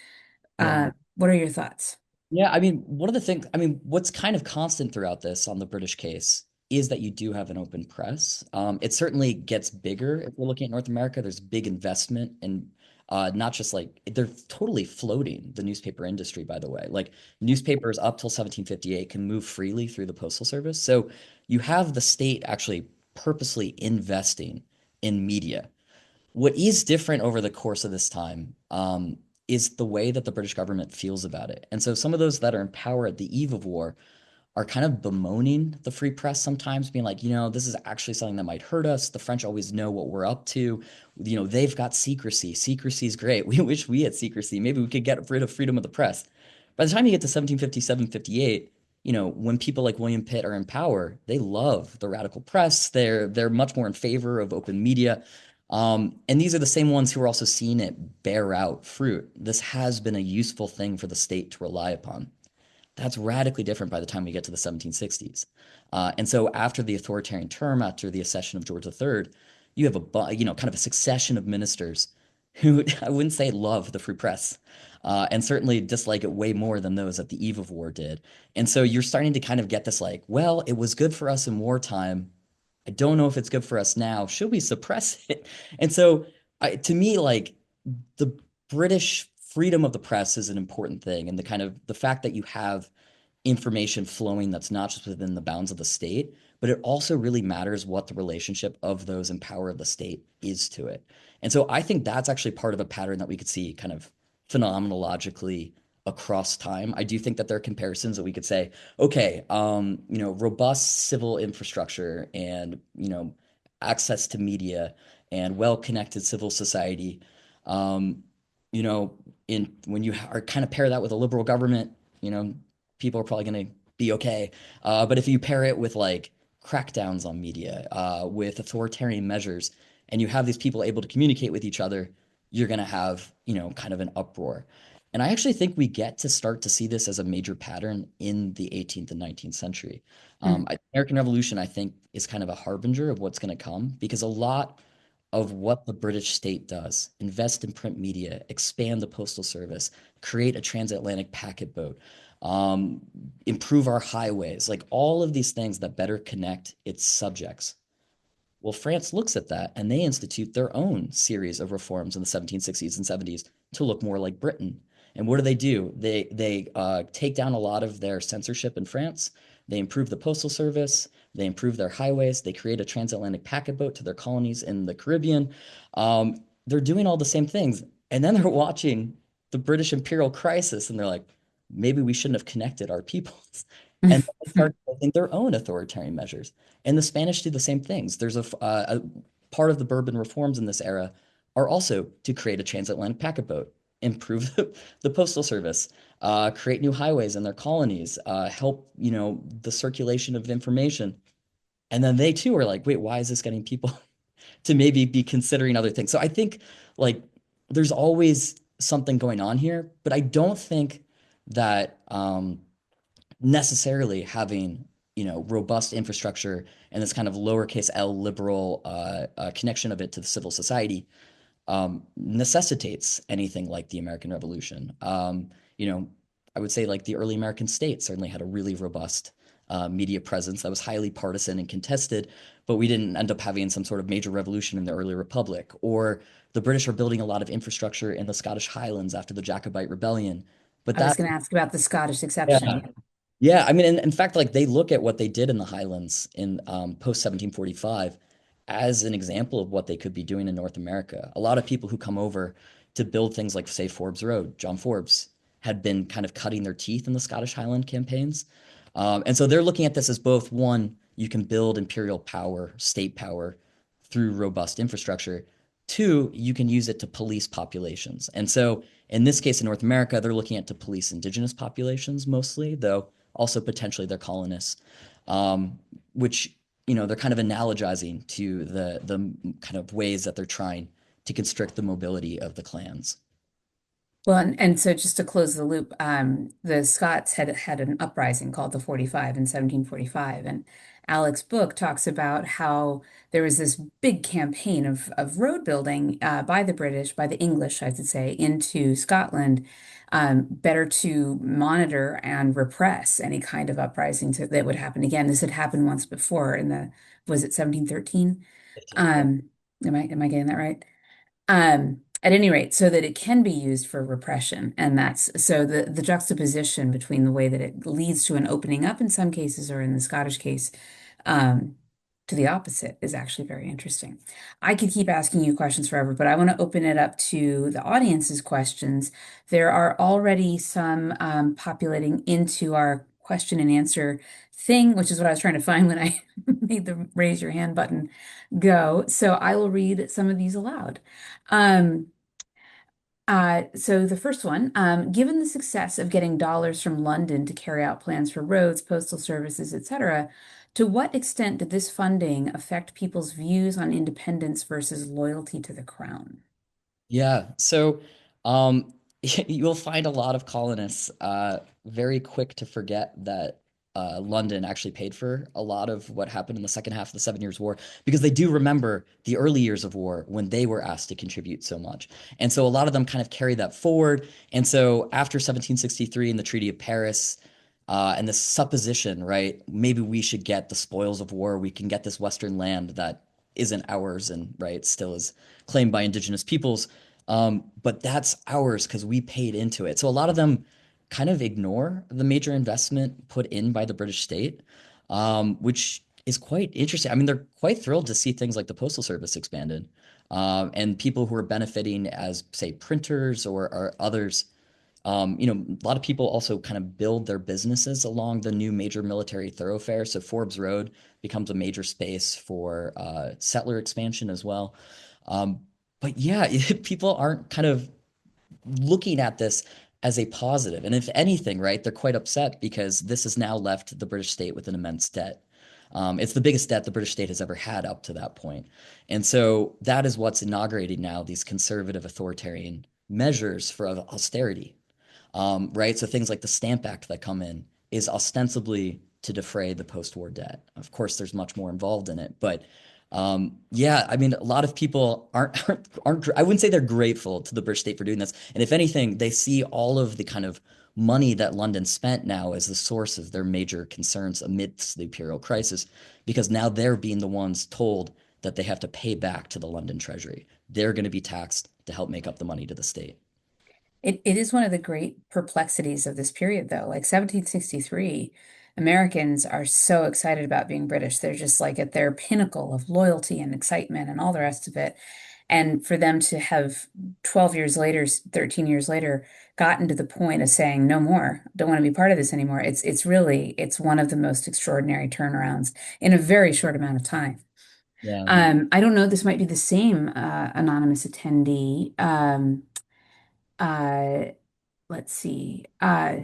[SPEAKER 2] Yeah.
[SPEAKER 1] What are your thoughts?
[SPEAKER 2] Yeah, I mean, one of the things, I mean, what's kind of constant throughout this on the British case is that you do have an open press. It certainly gets bigger if we're looking at North America. There's big investment and not just like they're totally floating the newspaper industry, by the way. Like newspapers up till 1758 can move freely through the postal service. So you have the state actually purposely investing in media. What is different over the course of this time is the way that the British government feels about it. And so some of those that are in power at the eve of war are kind of bemoaning the free press sometimes, being like, this is actually something that might hurt us. The French always know what we're up to. They've got secrecy. Secrecy is great. We wish we had secrecy. Maybe we could get rid of freedom of the press. By the time you get to 1757, 58, when people like William Pitt are in power, they love the radical press. They're much more in favor of open media. And these are the same ones who are also seeing it bear out fruit. This has been a useful thing for the state to rely upon. That's radically different by the time we get to the 1760s. And so after the authoritarian term, after the accession of George III, you have kind of a succession of ministers who I wouldn't say love the free press, and certainly dislike it way more than those at the eve of war did. And so you're starting to kind of get this like, well, it was good for us in wartime. I don't know if it's good for us now. Should we suppress it? And so to me, like the British freedom of the press is an important thing. And the kind of the fact that you have information flowing that's not just within the bounds of the state, but it also really matters what the relationship of those in power of the state is to it. And so I think that's actually part of a pattern that we could see kind of phenomenologically across time. I do think that there are comparisons that we could say, okay, robust civil infrastructure and, access to media and well-connected civil society, um, in when you are kind of pair that with a liberal government, people are probably going to be okay. But if you pair it with like crackdowns on media, with authoritarian measures, and you have these people able to communicate with each other, you're going to have, kind of an uproar. And I actually think we get to start to see this as a major pattern in the 18th and 19th century.
[SPEAKER 1] Mm.
[SPEAKER 2] American Revolution, I think, is kind of a harbinger of what's going to come because a lot of what the British state does, invest in print media, expand the postal service, create a transatlantic packet boat, um, improve our highways, like all of these things that better connect its subjects. Well, France looks at that and they institute their own series of reforms in the 1760s and 70s to look more like Britain. And what do? They take down a lot of their censorship in France. They improve the postal service. They improve their highways. They create a transatlantic packet boat to their colonies in the Caribbean. They're doing all the same things. And then they're watching the British imperial crisis and they're like, maybe we shouldn't have connected our peoples. And then they start taking their own authoritarian measures. And the Spanish do the same things. There's a part of the Bourbon reforms in this era are also to create a transatlantic packet boat, improve the postal service, create new highways in their colonies, help, the circulation of information. And then they too are like, wait, why is this getting people to maybe be considering other things? So I think like there's always something going on here, but I don't think that necessarily having robust infrastructure and this kind of lowercase l liberal connection of it to the civil society necessitates anything like the American Revolution. You know, I would say like the early American states certainly had a really robust media presence that was highly partisan and contested, but we didn't end up having some sort of major revolution in the early republic. Or the British are building a lot of infrastructure in the Scottish Highlands after the Jacobite Rebellion. But
[SPEAKER 1] I was
[SPEAKER 2] that,
[SPEAKER 1] going to ask about the Scottish
[SPEAKER 2] yeah,
[SPEAKER 1] exception.
[SPEAKER 2] yeah, I mean, in fact, like they look at what they did in the Highlands in post 1745 as an example of what they could be doing in North America. A lot of people who come over to build things like, say, Forbes Road, John Forbes, had been kind of cutting their teeth in the Scottish Highland campaigns. And so they're looking at this as both one, you can build imperial power, state power through robust infrastructure. Two, you can use it to police populations. And so in this case, in North America, they're looking at to police indigenous populations mostly, though also potentially their colonists, which they're kind of analogizing to the kind of ways that they're trying to constrict the mobility of the clans.
[SPEAKER 1] Well, and so just to close the loop, the Scots had an uprising called the 45 in 1745, and Alec's book talks about how there was this big campaign of road building by the British, by the English, I should say, into Scotland, better to monitor and repress any kind of uprising that would happen again. This had happened once before in was it 1713? Um, am I getting that right? At any rate, so that it can be used for repression. And that's so the juxtaposition between the way that it leads to an opening up in some cases, or in the Scottish case, um, to the opposite is actually very interesting. I could keep asking you questions forever, but I want to open it up to the audience's questions. There are already some populating into our question and answer thing, which is what I was trying to find when I made the raise your hand button go. So I will read some of these aloud. Um, so the first one, given the success of getting dollars from London to carry out plans for roads, postal services, etc., to what extent did this funding affect people's views on independence versus loyalty to the crown?
[SPEAKER 2] Yeah. So um, you'll find a lot of colonists very quick to forget that London actually paid for a lot of what happened in the second half of the Seven Years' War because they do remember the early years of war when they were asked to contribute so much. And so a lot of them kind of carry that forward. And so after 1763 and the Treaty of Paris, and the supposition, right? Maybe we should get the spoils of war. We can get this Western land that isn't ours and, right, still is claimed by indigenous peoples. But that's ours because we paid into it. So a lot of them kind of ignore the major investment put in by the British state, which is quite interesting. I mean, they're quite thrilled to see things like the Postal Service expanded, and people who are benefiting as, say, printers or others. A lot of people also kind of build their businesses along the new major military thoroughfare. So Forbes Road becomes a major space for settler expansion as well. Um, but yeah, people aren't kind of looking at this as a positive. And if anything, right, they're quite upset because this has now left the British state with an immense debt. It's the biggest debt the British state has ever had up to that point. And so that is what's inaugurating now these conservative authoritarian measures for austerity, right? So things like the Stamp Act that come in is ostensibly to defray the post-war debt. Of course, there's much more involved in it, but yeah, I mean, a lot of people aren't. I wouldn't say they're grateful to the British state for doing this, and if anything, they see all of the kind of money that London spent now as the source of their major concerns amidst the imperial crisis, because now they're being the ones told that they have to pay back to the London treasury. They're going to be taxed to help make up the money to the state.
[SPEAKER 1] It is one of the great perplexities of this period, though. Like 1763, Americans are so excited about being British. They're just like at their pinnacle of loyalty and excitement and all the rest of it. And for them to have 12 years later, 13 years later, gotten to the point of saying, no more, don't want to be part of this anymore. It's one of the most extraordinary turnarounds in a very short amount of time.
[SPEAKER 2] Yeah.
[SPEAKER 1] I don't know, this might be the same anonymous attendee. Uh, let's see,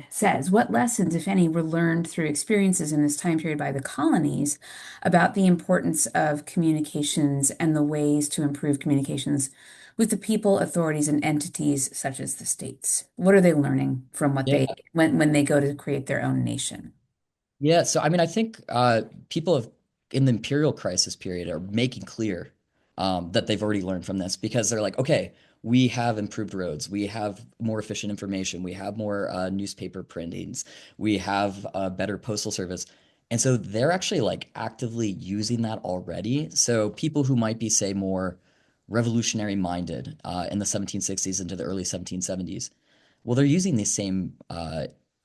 [SPEAKER 1] says, what lessons, if any, were learned through experiences in this time period by the colonies about the importance of communications and the ways to improve communications with the people, authorities, and entities such as the states? What are they learning from what
[SPEAKER 2] Yeah.
[SPEAKER 1] when they go to create their own nation?
[SPEAKER 2] Yeah, so I mean, I think people have in the imperial crisis period are making clear that they've already learned from this because they're like, okay, we have improved roads, we have more efficient information, we have more newspaper printings, we have a better postal service, and so they're actually like actively using that already. So people who might be, say, more revolutionary minded in the 1760s into the early 1770s, well, they're using these same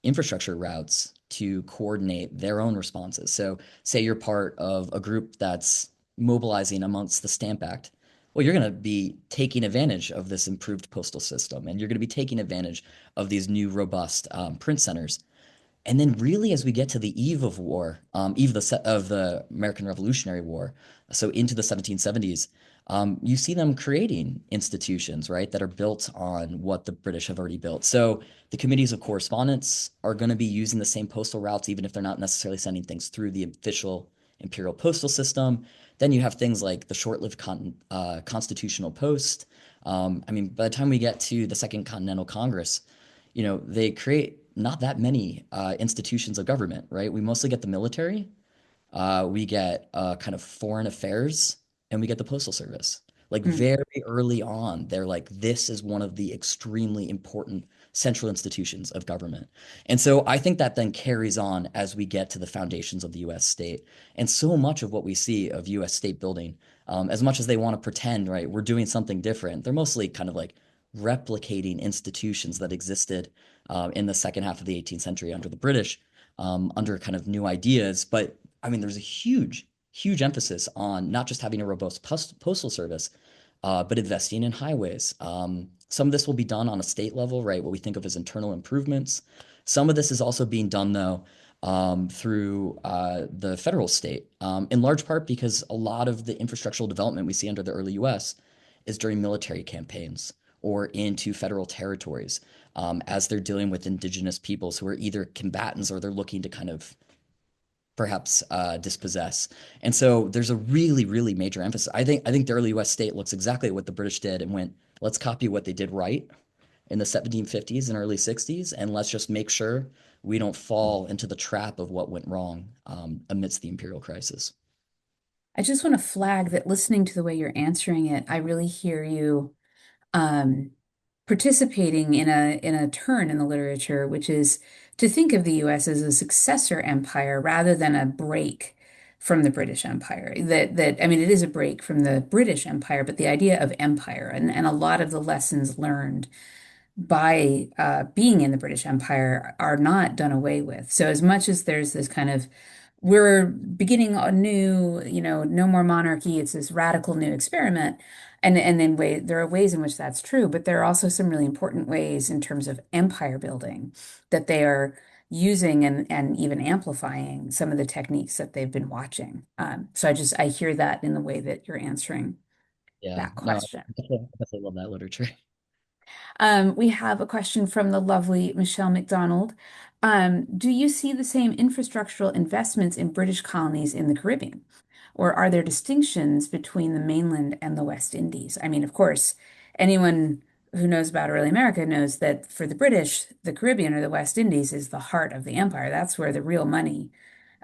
[SPEAKER 2] infrastructure routes to coordinate their own responses. So, say you're part of a group that's mobilizing amongst the Stamp Act. Well, you're going to be taking advantage of this improved postal system, and you're going to be taking advantage of these new robust print centers. And then, really, as we get to the eve of war, eve of of the American Revolutionary War, so into the 1770s, you see them creating institutions, right, that are built on what the British have already built. So the committees of correspondence are going to be using the same postal routes, even if they're not necessarily sending things through the official imperial postal system. Then you have things like the short-lived Constitutional Post. I mean, by the time we get to the Second Continental Congress, they create not that many institutions of government, right? We mostly get the military, we get kind of foreign affairs, and we get the postal service. Like
[SPEAKER 1] Mm.
[SPEAKER 2] very early on, they're like, this is one of the extremely important central institutions of government. And so I think that then carries on as we get to the foundations of the US state. And so much of what we see of US state building, as much as they want to pretend, right, we're doing something different, they're mostly kind of like replicating institutions that existed in the second half of the 18th century under the British, under kind of new ideas. But I mean, there's a huge emphasis on not just having a robust postal service, but investing in highways. Some of this will be done on a state level, right? What we think of as internal improvements. Some of this is also being done, though, through the federal state, in large part because a lot of the infrastructural development we see under the early US is during military campaigns or into federal territories, as they're dealing with indigenous peoples who are either combatants or they're looking to kind of perhaps dispossess. And so there's a really major emphasis. I think the early US state looks exactly at what the British did and went, let's copy what they did right in the 1750s and early 60s, and let's just make sure we don't fall into the trap of what went wrong amidst the imperial crisis.
[SPEAKER 1] I just want to flag that listening to the way you're answering it, I really hear you um, participating in a turn in the literature, which is to think of the U.S. as a successor empire rather than a break from the British Empire. That I mean, it is a break from the British Empire, but the idea of empire and a lot of the lessons learned by being in the British Empire are not done away with. So as much as there's this kind of we're beginning a new, no more monarchy, it's this radical new experiment. And then there are ways in which that's true, but there are also some really important ways in terms of empire building that they are using and even amplifying some of the techniques that they've been watching. So I hear that in the way that you're answering
[SPEAKER 2] Yeah,
[SPEAKER 1] that
[SPEAKER 2] no,
[SPEAKER 1] question.
[SPEAKER 2] I definitely love that literature.
[SPEAKER 1] We have a question from the lovely Michelle McDonald. Do you see the same infrastructural investments in British colonies in the Caribbean? Or are there distinctions between the mainland and the West Indies? I mean, of course, anyone who knows about early America knows that for the British, the Caribbean or the West Indies is the heart of the empire. That's where the real money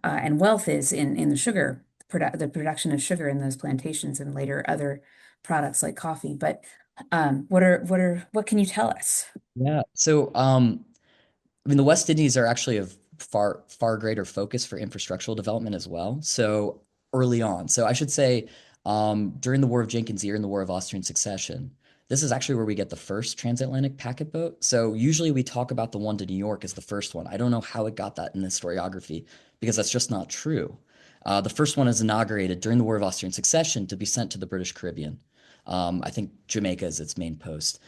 [SPEAKER 1] and wealth is in the the production of sugar in those plantations and later other products like coffee. But what can you tell us?
[SPEAKER 2] Yeah. So, I mean, the West Indies are actually of far greater focus for infrastructural development as well. So early on, so I should say, during the War of Jenkins' Ear and the War of Austrian Succession, this is actually where we get the first transatlantic packet boat. So usually we talk about the one to New York as the first one. I don't know how it got that in the historiography because that's just not true. The first one is inaugurated during the War of Austrian Succession to be sent to the British Caribbean. I think Jamaica is its main post.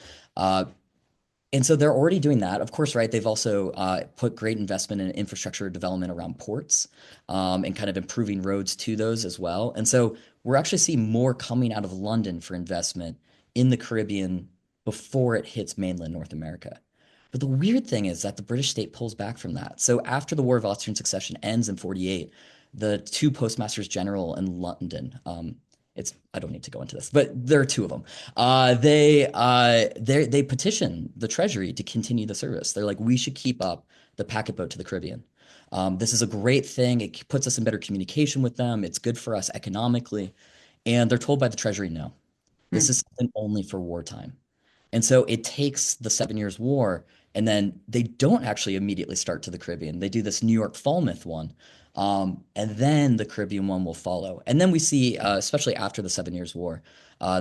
[SPEAKER 2] And so they're already doing that. Of course, right? They've also put great investment in infrastructure development around ports and kind of improving roads to those as well. And so we're actually seeing more coming out of London for investment in the Caribbean before it hits mainland North America. But the weird thing is that the British state pulls back from that. So after the War of Austrian Succession ends in 48, the two postmasters general in London, I don't need to go into this, but there are two of them. They petition the Treasury to continue the service. They're like, we should keep up the packet boat to the Caribbean. This is a great thing. It puts us in better communication with them. It's good for us economically. And they're told by the Treasury, no, this
[SPEAKER 1] Hmm.
[SPEAKER 2] is something only for wartime. And so it takes the 7 Years' War, and then they don't actually immediately start to the Caribbean. They do this New York Falmouth one, and then the Caribbean one will follow. And then we see, especially after the 7 Years' War,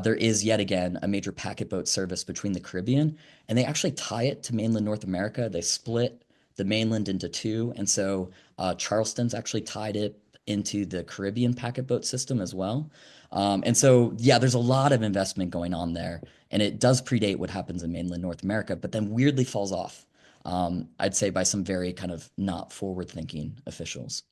[SPEAKER 2] there is yet again a major packet boat service between the Caribbean, and they actually tie it to mainland North America. They split the mainland into two, and so Charleston's actually tied it into the Caribbean packet boat system as well. And so, yeah, there's a lot of investment going on there, and it does predate what happens in mainland North America, but then weirdly falls off. I'd say by some very kind of not forward-thinking officials.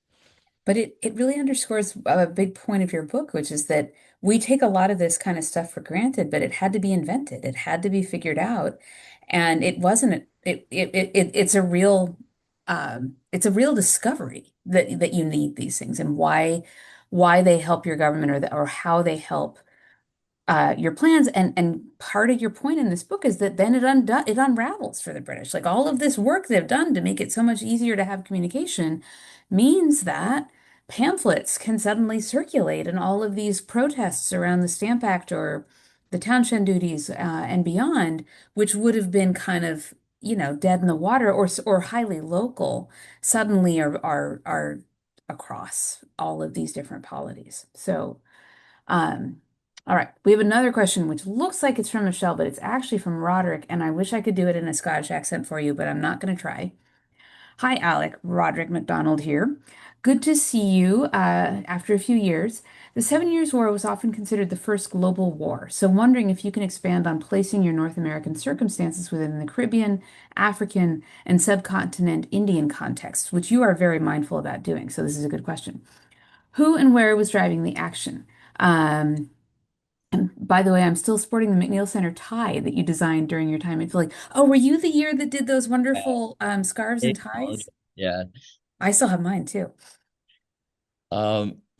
[SPEAKER 1] But it really underscores a big point of your book, which is that we take a lot of this kind of stuff for granted, but it had to be invented. It had to be figured out. And it wasn't it's a real discovery that you need these things and why they help your government or how they help your plans. And part of your point in this book is that then it unravels for the British. Like all of this work they've done to make it so much easier to have communication means that pamphlets can suddenly circulate and all of these protests around the Stamp Act or the townshend duties and beyond, which would have been kind of, dead in the water or highly local, suddenly are across all of these different polities. So um, all right, we have another question which looks like it's from Michelle, but it's actually from Roderick, and I wish I could do it in a Scottish accent for you, but I'm not going to try. Hi, Alec. Roderick MacDonald here. Good to see you after a few years. The Seven Years' War was often considered the first global war, so wondering if you can expand on placing your North American circumstances within the Caribbean, African, and subcontinent Indian contexts, which you are very mindful about doing. So this is a good question. Who and where was driving the action? Um, and by the way, I'm still sporting the McNeil Center tie that you designed during your time at Philly. Oh, were you the year that did those
[SPEAKER 2] Yeah.
[SPEAKER 1] wonderful scarves and
[SPEAKER 2] Acknowledge
[SPEAKER 1] ties?
[SPEAKER 2] it. Yeah.
[SPEAKER 1] I still have mine too.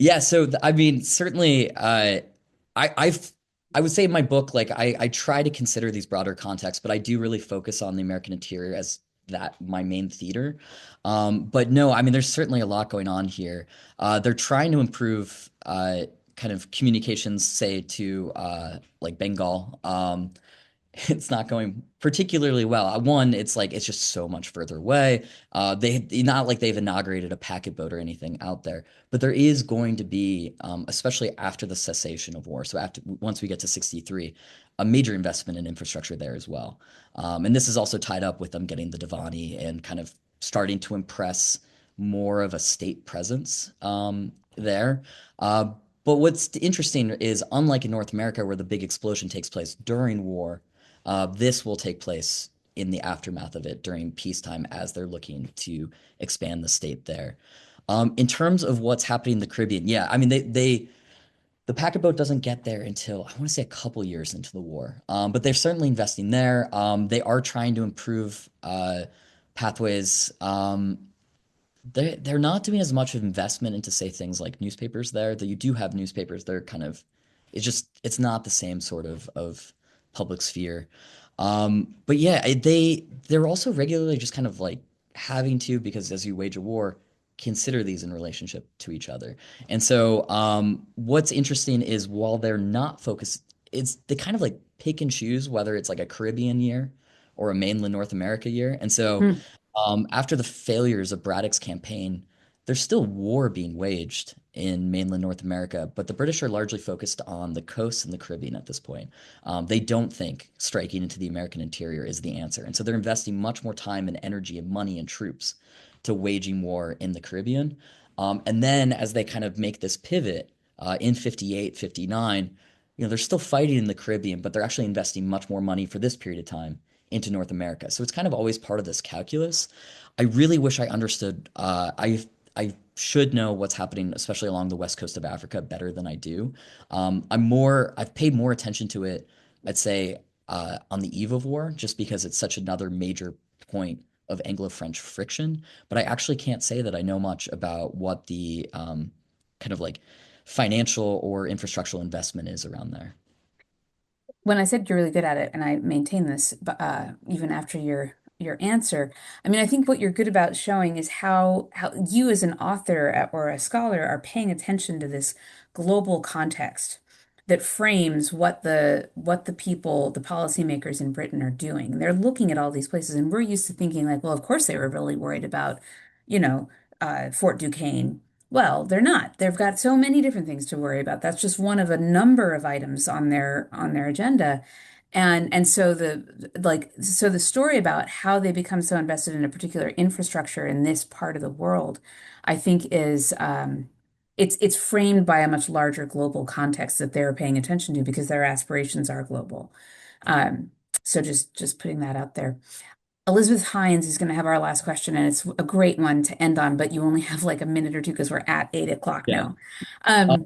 [SPEAKER 2] Yeah, so I mean, certainly, I've I would say in my book, like I try to consider these broader contexts, but I do really focus on the American interior as that my main theater. But no, I mean, there's certainly a lot going on here. They're trying to improve kind of communications, say to like Bengal. It's not going particularly well. One, it's like it's just so much further away. They not like they've inaugurated a packet boat or anything out there, but there is going to be, especially after the cessation of war. So after once we get to 63, a major investment in infrastructure there as well. And this is also tied up with them getting the Devani and kind of starting to impress more of a state presence there. But what's interesting is, unlike in North America, where the big explosion takes place during war, this will take place in the aftermath of it during peacetime as they're looking to expand the state there. In terms of what's happening in the Caribbean, yeah, I mean The packet boat doesn't get there until I want to say a couple years into the war. But they're certainly investing there. They are trying to improve pathways. They're not doing as much of investment into say things like newspapers there. That you do have newspapers. They're kind of it's not the same sort of public sphere. But yeah, they're also regularly just kind of like having to, because as you wage a war, consider these in relationship to each other. And so what's interesting is while they're not focused, it's they kind of like pick and choose whether it's like a Caribbean year or a mainland North America year. And so
[SPEAKER 1] Hmm.
[SPEAKER 2] after the failures of Braddock's campaign, there's still war being waged in mainland North America, but the British are largely focused on the coast and the Caribbean at this point. They don't think striking into the American interior is the answer. And so they're investing much more time and energy and money and troops to waging war in the Caribbean. And then as they kind of make this pivot in 58, 59, they're still fighting in the Caribbean, but they're actually investing much more money for this period of time into North America. So it's kind of always part of this calculus. I really wish I understood. I should know what's happening, especially along the west coast of Africa, better than I do. I've paid more attention to it, I'd say, on the eve of war, just because it's such another major point of Anglo-French friction. But I actually can't say that I know much about what the kind of like financial or infrastructural investment is around there.
[SPEAKER 1] When I said you're really good at it, and I maintain this, even after your answer, I mean, I think what you're good about showing is how you as an author or a scholar are paying attention to this global context that frames what the people, the policymakers in Britain are doing. They're looking at all these places, and we're used to thinking like, well, of course they were really worried about, you know, Fort Duquesne. Well, they're not. They've got so many different things to worry about. That's just one of a number of items on their agenda. And so the story about how they become so invested in a particular infrastructure in this part of the world, I think is it's framed by a much larger global context that they're paying attention to because their aspirations are global. Um, so just putting that out there. Elizabeth Hines is going to have our last question, and it's a great one to end on, but you only have like a minute or two because we're at 8 o'clock
[SPEAKER 2] Yeah.
[SPEAKER 1] now.
[SPEAKER 2] Uh,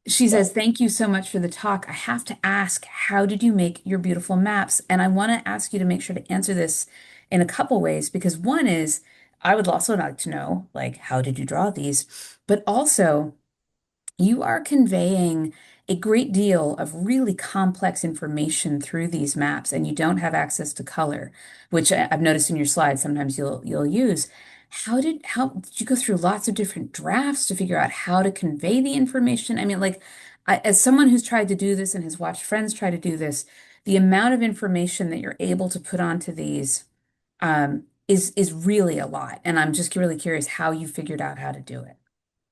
[SPEAKER 1] She
[SPEAKER 2] yeah.
[SPEAKER 1] says, "Thank you so much for the talk. I have to ask, how did you make your beautiful maps?" And I want to ask you to make sure to answer this in a couple ways, because one is, I would also like to know, like, how did you draw these? But also, you are conveying a great deal of really complex information through these maps, and you don't have access to color, which I've noticed in your slides sometimes you'll use. How did you go through lots of different drafts to figure out how to convey the information? I mean, like, as someone who's tried to do this and has watched friends try to do this, the amount of information that you're able to put onto these is really a lot, and I'm just really curious how you figured out how to do it.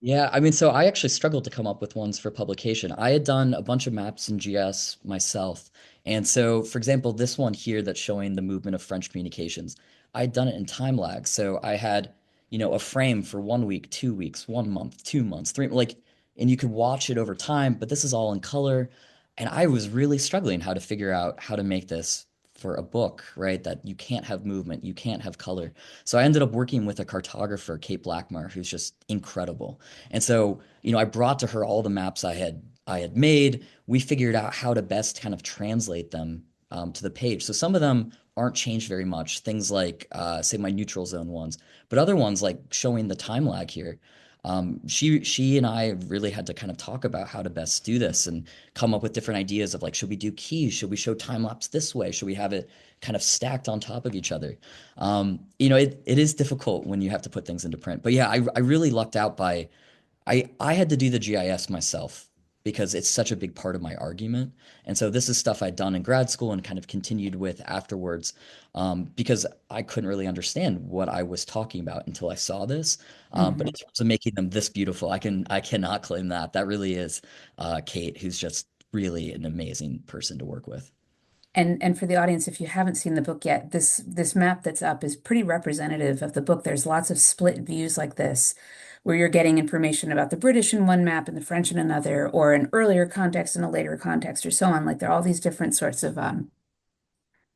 [SPEAKER 2] Yeah, I mean, so I actually struggled to come up with ones for publication. I had done a bunch of maps in GS myself. And so, for example, this one here that's showing the movement of French communications, I had done it in time lag. So I had, a frame for 1 week, 2 weeks, 1 month, 2 months, three, like, and you could watch it over time, but this is all in color. And I was really struggling how to figure out how to make this for a book, right? That you can't have movement, you can't have color. So I ended up working with a cartographer, Kate Blackmar, who's just incredible. And so, I brought to her all the maps I had made. We figured out how to best kind of translate them to the page. So some of them aren't changed very much. Things like, say, my neutral zone ones, but other ones like showing the time lag here. She and I really had to kind of talk about how to best do this and come up with different ideas of like, should we do keys? Should we show time lapse this way? Should we have it kind of stacked on top of each other? It is difficult when you have to put things into print. But yeah, I really lucked out by I had to do the GIS myself because it's such a big part of my argument. And so this is stuff I'd done in grad school and kind of continued with afterwards, because I couldn't really understand what I was talking about until I saw this. But in
[SPEAKER 1] Mhm.
[SPEAKER 2] terms of making them this beautiful, I cannot claim that. That really is Kate, who's just really an amazing person to work with.
[SPEAKER 1] And for the audience, if you haven't seen the book yet, this map that's up is pretty representative of the book. There's lots of split views like this, where you're getting information about the British in one map and the French in another, or an earlier context and a later context, or so on. Like there are all these different sorts of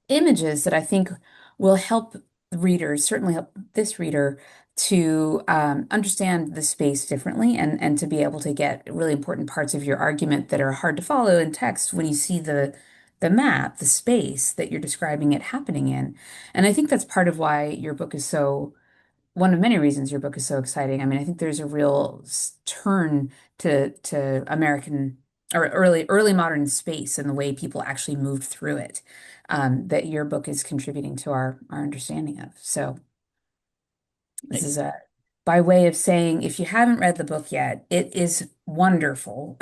[SPEAKER 1] images that I think will help readers, certainly help this reader to understand the space differently and to be able to get really important parts of your argument that are hard to follow in text when you see the map, the space that you're describing it happening in. And I think that's part of why your book is so one of many reasons your book is so exciting. I mean, I think there's a real turn to American or early modern space and the way people actually moved through it, that your book is contributing to our understanding of. So this
[SPEAKER 2] Thank
[SPEAKER 1] is a by way of saying, if you haven't read the book yet, it is wonderful.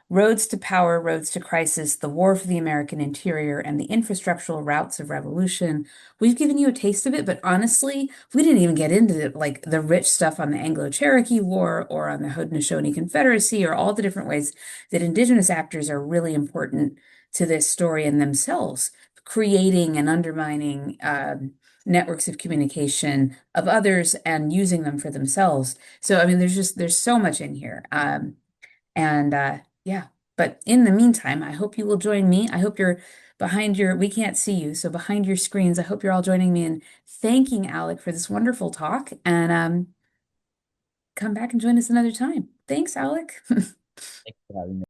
[SPEAKER 1] Roads to Power, Roads to Crisis, The War for the American Interior, and the Infrastructural Routes of Revolution. We've given you a taste of it, but honestly, we didn't even get into like the rich stuff on the Anglo-Cherokee War or on the Haudenosaunee Confederacy or all the different ways that Indigenous actors are really important to this story in themselves, creating and undermining networks of communication of others and using them for themselves. So, I mean, there's so much in here. And yeah, but in the meantime, I hope you will join me. I hope you're we can't see you, so behind your screens, I hope you're all joining me in thanking Alec for this wonderful talk and come back and join us another time. Thanks, Alec.
[SPEAKER 2] you for having me.